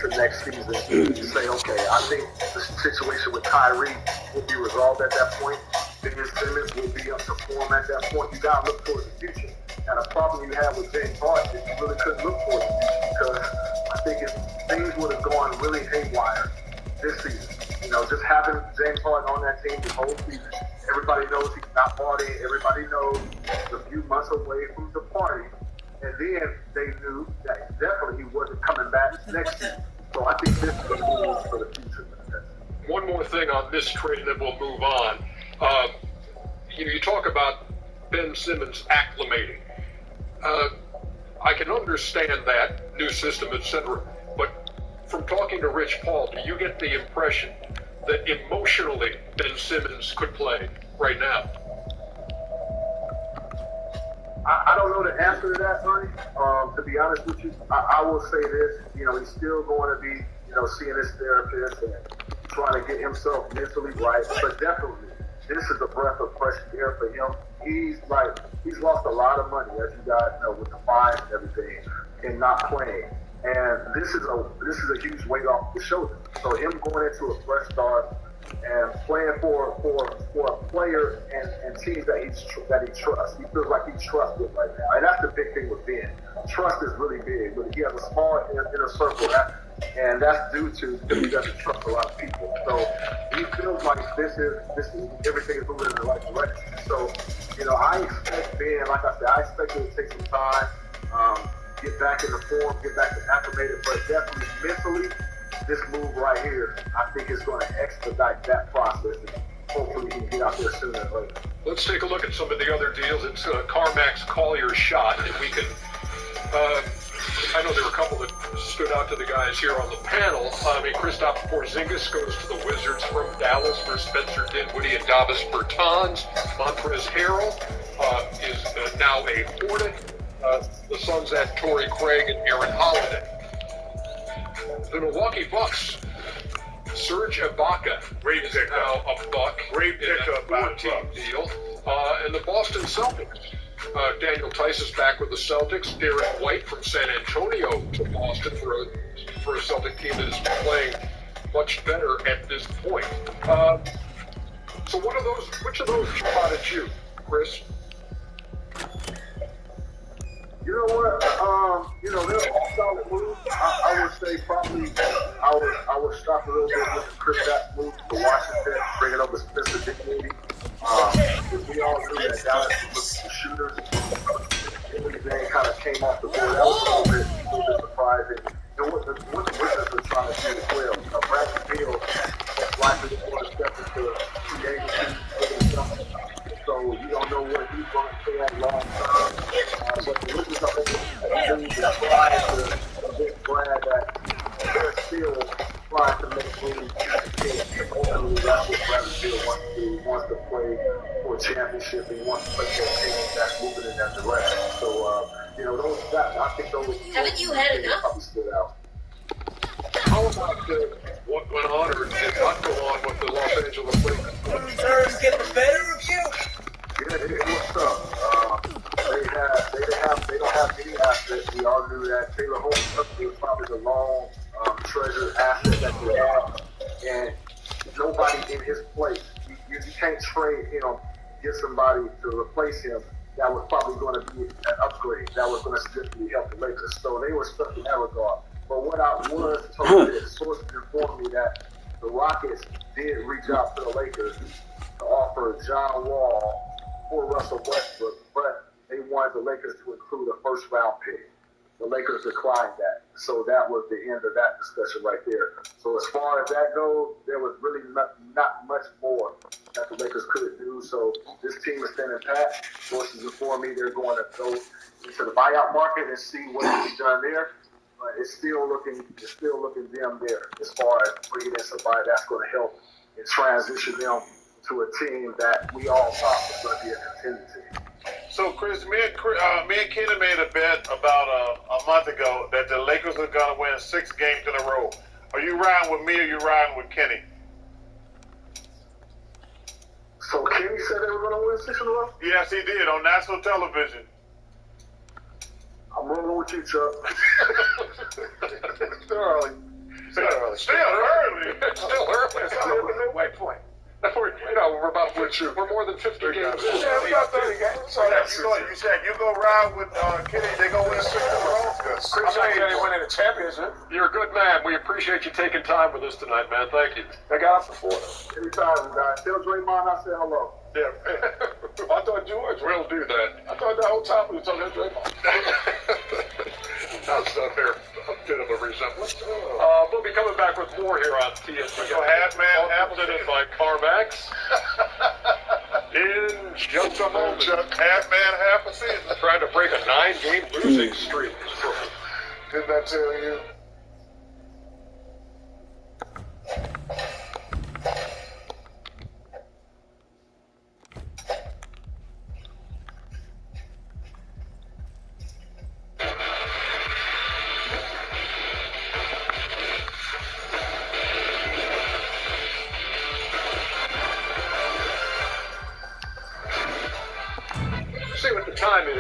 to next season to say, okay, I think the situation with Kyrie will be resolved at that point. Ben Simmons will be up to form at that point. You got to look towards the future. And a problem you have with James Harden is you really couldn't look towards the future, because I think if things would have gone really haywire this season, you know, just having James Harden on that team the whole season, everybody knows he's not partying, everybody knows he's a few months away from the party, and then they knew that definitely he wasn't coming back next season. So I think this is a move for the future. One more thing on this trade, and then we'll move on. You talk about Ben Simmons acclimating. I can understand that, new system, etc. But from talking to Rich Paul, do you get the impression that emotionally Ben Simmons could play right now? I don't know the answer to that, Ernie. To be honest with you, I will say this. You know, he's still going to be, you know, seeing his therapist and trying to get himself mentally right. But definitely, this is a breath of fresh air for him. He's lost a lot of money, as you guys know, with the fines and everything, and not playing. And this is a huge weight off the shoulder. So him going into a fresh start and playing for a player and teams that he trusts. He feels like he's trusted right now. And that's the big thing with Ben. Trust is really big. But he has a small inner circle, and that's due to because he doesn't trust a lot of people. So he feels like this is everything is moving in the right direction. So, you know, I expect Ben, like I said, I expect him to take some time, get back in the form, get back to acclimated, but definitely mentally, this move right here, I think is going to expedite that process, and hopefully he can get out there sooner than later. Let's take a look at some of the other deals. It's Carmack's Collier shot, and we can. I know there were a couple that stood out to the guys here on the panel. I mean, Kristaps Porzingis goes to the Wizards from Dallas for Spencer Dinwiddie and Davis Bertans. Montrezl Harrell is now a Hornet. The Suns had Torrey Craig and Aaron Holiday. The Milwaukee Bucks, Serge Ibaka is now a Buck. Great pickup, 4-team deal. And the Boston Celtics, Daniel Tice is back with the Celtics. Derek White from San Antonio to Boston for a Celtic team that is playing much better at this point. So which of those spotted you, Chris? You know what? You know, they're all solid moves. I would say probably I would stop a little bit with the Kristaps move to Washington, bringing over Spencer Dinwiddie. We all knew that Dallas was the shooters. Everything kind of came off the board. That was a little bit surprising. And what the Wizards were trying to do as well. Bradley Beal is likely to want to step into free agency. So you don't know what he's going to stay at long term. But the Wizards are able to try to convince Brad that they're still trying to make moves. Ultimately, that's what Bradley Beal wants to do. He wants to play for a championship, and he wants to play for a team that's moving in that direction. So, you know, I think those Haven't you had enough? probably stood out. How about what went on or did not go on with the Los Angeles Lakers? Losers get the better of you. Yeah, it was tough. They don't have any assets. We all knew that. Taylor Holmes was probably the long treasured asset that they have, and nobody in his place. You can't trade him, get somebody to replace him. That was probably going to be an upgrade. That was going to significantly help the Lakers. So they were stuck in that regard. But what I was told is, sources informed me that the Rockets did reach out to the Lakers to offer John Wall for Russell Westbrook, but they wanted the Lakers to include a first-round pick. The Lakers declined that. So that was the end of that discussion right there. So as far as that goes, there was really not much more that the Lakers could do. So this team is standing pat. Sources inform me they're going to go into the buyout market and see what can be done there. But it's still looking dim there as far as bringing in somebody that's going to help and transition them to a team that we all thought was going to be a contending team. So, Chris, me and Kenny made a bet about a month ago that the Lakers are going to win 6 games in a row. Are you riding with me or you riding with Kenny? So Kenny said they were going to win 6 in a row? Yes, he did on national television. I'm rolling with you, Chuck. Still early. Still early. Still early. It's not even the midway point. We're about we're more than 50 games. Yeah, we got 30 games. So you said you go ride with Kenny, they go win 6 in a row? Chris, they winning a championship. You're a good man. We appreciate you taking time with us tonight, man. Thank you. I got up before. Anytime, guys. Tell Draymond I said hello. Yeah. I thought George will do that. I thought the whole time we was talking to Draymond. That's a bit of a resemblance. We'll be coming back with more here on TSP. Presented by CarMax. In just a moment. Half man, half a season. Trying to break a 9-game losing streak. Didn't I tell you?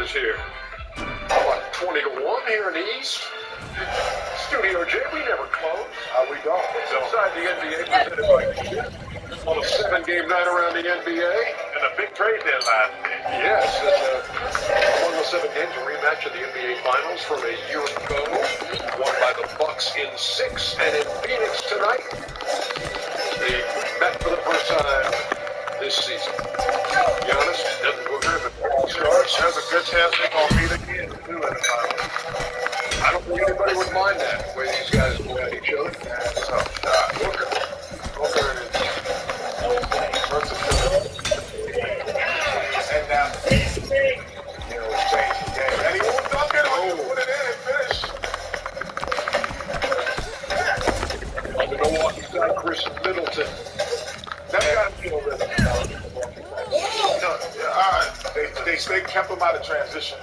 is here. How about 20-1 here in the East? Studio J, we never close. We don't. It's inside the NBA presented by Kidd on a 7-game night around the NBA. And a big trade deadline. Yes, among the 7 games, a rematch of the NBA Finals from a year ago, won by the Bucks in 6, and in Phoenix tonight, they met for the first time this season. Giannis, Devin Booker, and Paul starts. There's a good chance they're going to meet again, too, in the finals. I don't think anybody would mind that, the way these guys look at each other. Tough shot. Booker is versatile. And now he's big. You know, change the game. And he won't dunk it. Oh, put it in and finish. On the Milwaukee side, Chris Middleton. That guy feel really. They kept him out of transition.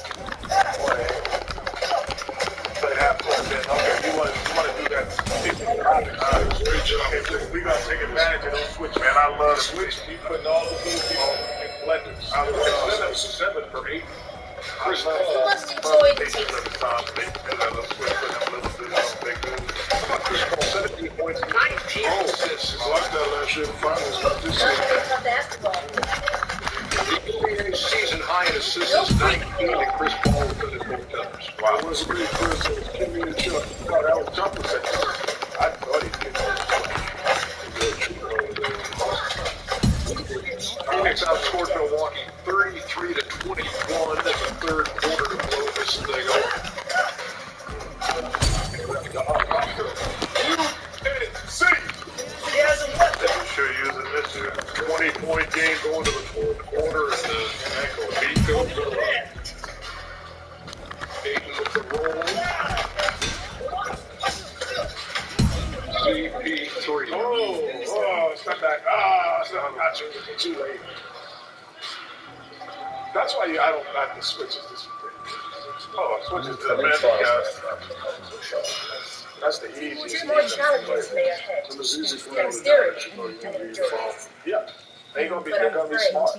Played half court, then okay, you want to do that? We're gonna take advantage of those switch, man. I love the switch. He's putting all the little people in blenders. I love 7 for 8. Chris Paul. Paul. Chris Paul, 17 points, 19 assists. I like that last year in the finals, not this year. The NBA season high in assists is 19, and Chris Paul has done it both times. Wow, it was a big Chris. Give me a shot. Oh, that was jumping set. I thought he'd get Phoenix outscored Milwaukee 33-21 in the third quarter to blow this thing open. Sure using this year. 20-point game going to the fourth quarter, and the beat goes up. Aiden with the roll. CP3. Step back. Got you. Too late. That's why I don't like the switches. Switches to the man guys. That's the easiest. 2 more challenges lay ahead. Dexterity and endurance. Yeah. They're gonna be smart.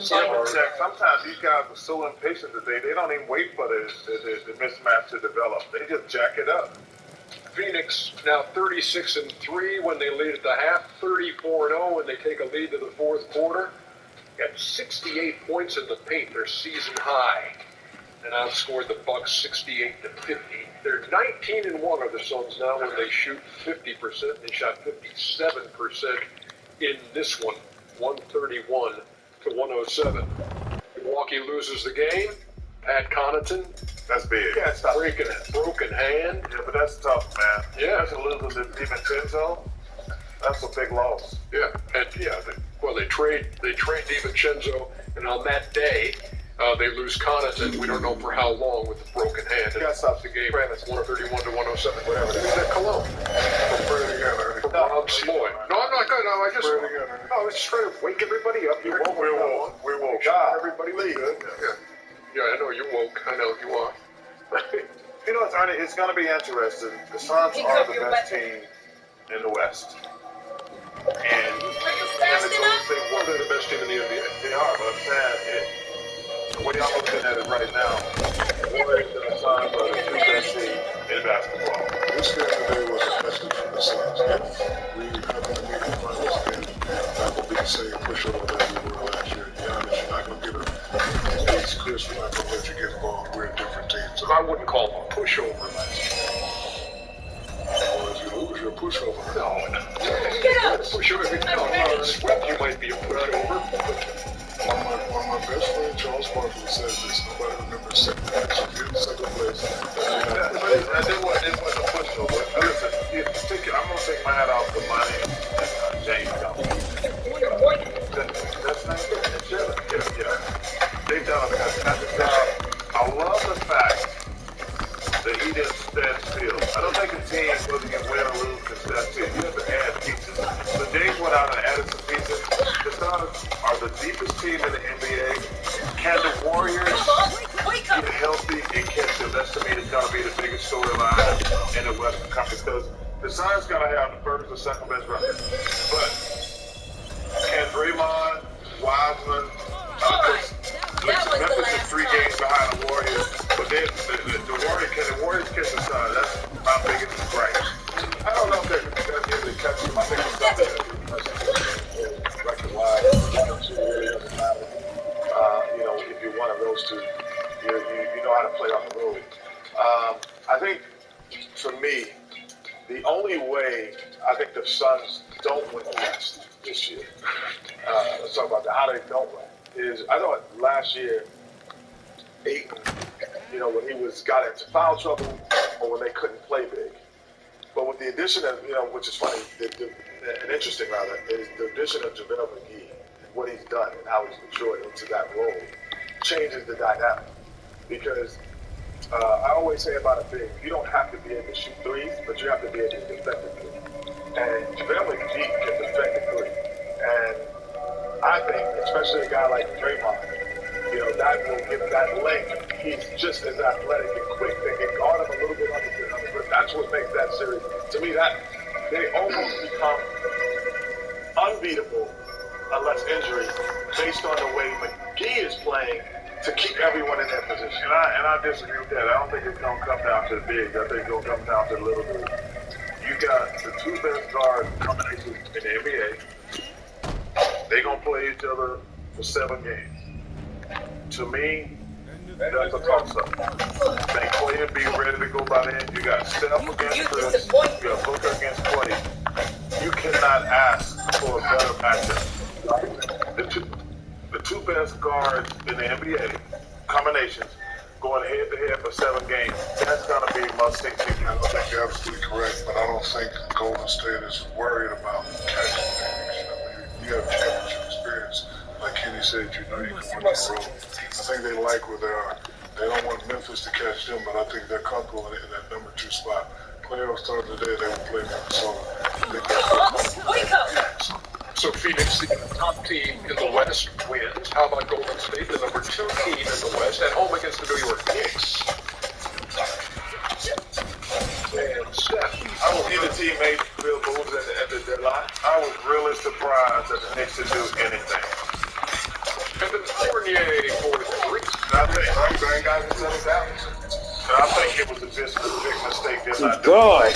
Sometimes these guys are so impatient that they don't even wait for the mismatch to develop. They just jack it up. Phoenix now 36-3 when they lead at the half, 34-0 when they take a lead to the fourth quarter. Got 68 points in the paint, their season high, and outscored the Bucks 68-50. They're 19-1 are the Suns now when they shoot 50%. They shot 57% in this one, 131-107. Milwaukee loses the game. Pat Connaughton. That's big. Broken hand. Yeah, but that's tough, man. Yeah. That's a little bit DiVincenzo. That's a big loss. Yeah, and they trade DiVincenzo, and on that day they lose Connaughton. We don't know for how long with the broken hand. You gotta stop the game. 131-107, whatever. Who's that Cologne? From Rob Sloyd. No, I'm not good. No, I just. I was just trying to wake everybody up. We woke. Everybody leave. Yeah, I know you're woke. I know you are. You know, it's going to be interesting. The Suns are the best team in the West. And they're the best team in the NBA. They are, but I'm saying, the way I'm looking at it right now, the Warriors and the Suns are the 2 best teams in basketball. This game today was a message from the Suns. We have been meeting the finals again. Not going to be the same pushover that we were last year. To be honest, you're not going to get a Chris, we're not going to let you get involved. We're a different team. So I wouldn't call them a pushover last year. Well, if you lose, you're a pushover. No. Get out! Pushover. No, swept, you might be a pushover. One of my best friends, Charles Barkley, said this. Nobody remembers second place. If you're in second place, it wasn't a pushover. Listen, I'm going to take my hat off to Money and James Jones. That's not good. Yeah. They've done a fantastic job. I love the fact that he didn't stand still. I don't think a team, whether you win or lose, can stand still. You have to add pieces. So James went out and added some pieces. The Suns are the deepest team in the NBA. Can the Warriors get healthy and catch them? That's, to me, is going to be the biggest storyline in the Western Conference, because the Suns got to have the first or second best record. But can Draymond, Wiseman, Memphis is 3 games behind the Warriors, but then the Warriors catch the Suns. That's my biggest gripe. I don't know if they're going to be able to catch them. I think the Suns are going to be record-wise. It really doesn't matter. If you're one of those two, you know how to play on the road. I think, for me, the only way I think the Suns don't win the West this year, let's talk about that, how they don't win, is I thought last year, Ayton, when he got into foul trouble or when they couldn't play big. But with the addition of, which is funny, and interesting rather, is the addition of JaVale McGee and what he's done and how he's matured into that role changes the dynamic. Because I always say about a big, you don't have to be able to shoot threes, but you have to be able to defend the three. And JaVale McGee can defend the three. And I think, especially a guy like Draymond, that will give that length. He's just as athletic and quick. They can guard him a little bit under the grip. That's what makes that series. To me, that they almost become unbeatable unless injury, based on the way McGee is playing to keep everyone in their position. And I disagree with that. I don't think it's going to come down to the bigs. I think it's going to come down to the little dudes. You got the two best guard combinations in the NBA. They're going to play each other for 7 games. To me, that's a toss-up. They play and be ready to go by then. You got Steph against Chris. You got Booker against Clay. You cannot ask for a better matchup. The two best guards in the NBA combinations going head-to-head for 7 games. That's going to be must-see TV. I think you're absolutely correct, but I don't think Golden State is worried about catching things. You have championship experience. Like Kenny said, you can win on the road. I think they like where they are. They don't want Memphis to catch them, but I think they're comfortable in that number 2 spot. Playoffs start today, they will play Minnesota. So Phoenix, the top team in the West, wins. How about Golden State, the number 2 team in the West, at home against the New York Knicks? And Steph, either team made real moves at the deadline. I was really surprised that the Knicks didn't do anything. And then Fournier for 3. I think Green got to settle down. And I think it was a big mistake. They're not doing God.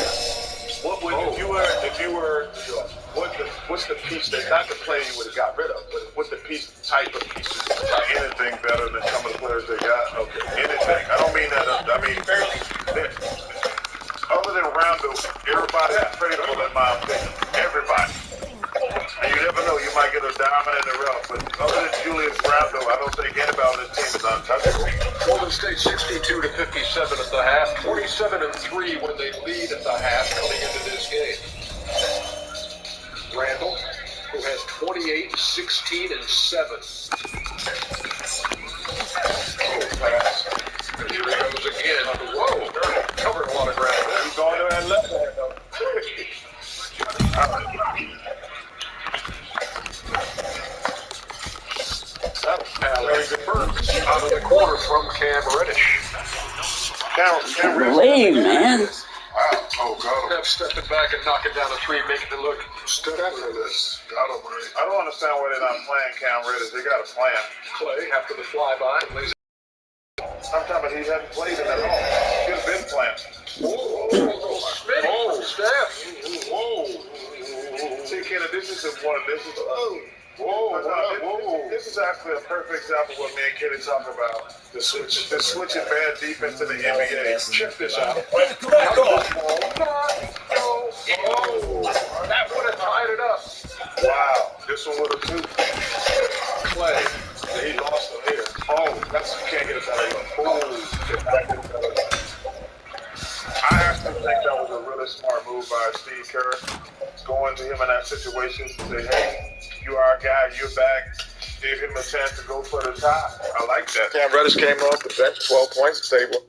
What would if you were what's the piece that not the player you would have got rid of, but what's the type of pieces? Anything better than some of the players they got? Okay, anything. I don't mean that. I mean other than Rondo, everybody's tradable in my opinion. Everybody. And you never know, you might get a diamond in the rough, but other than Julius Rondo, I don't think anybody on this team is untouchable. Golden State 62 to 57 at the half, 27-3 when they lead at the half coming into this game. Randall, who has 28, 16, and 7. Pass. And here he goes again. Whoa, covered a lot of ground. He's going to that left hand, though. Alex Burks out of the corner from Cam Reddish. Cam Leave, man. Wow. Oh, God. Steph stepping back and knocking down a 3, making it look. I don't understand why they're not playing Cam Reddish. They got a plan. Clay after the flyby lays. Sometimes he hasn't played it at all. He's been playing. Whoa, Smitty, Steph. Whoa. See, Kenny, this is This is actually a perfect example of what me and Kenny talk about. The switching bad defense in the NBA. Check this out. That would have tied it up. Wow. This one would have too. Clay. He lost him here. Oh, you can't get it out of here. I actually think that was a really smart move by Steve Kerr. Going to him in that situation and say, hey, you are our guy, you're back. Give him a chance to go for the tie. I like that. Cam Reddish came off the bench, 12 points, stable.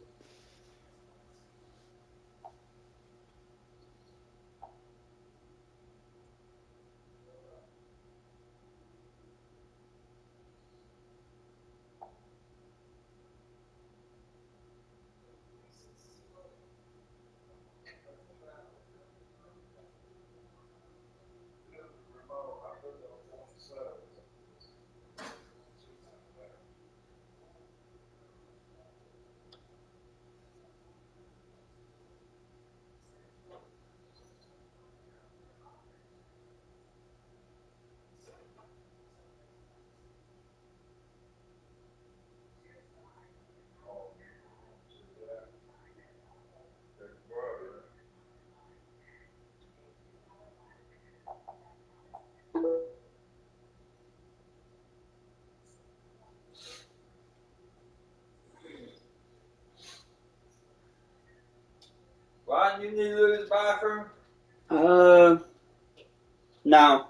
Ron, you need to go to the bathroom? No.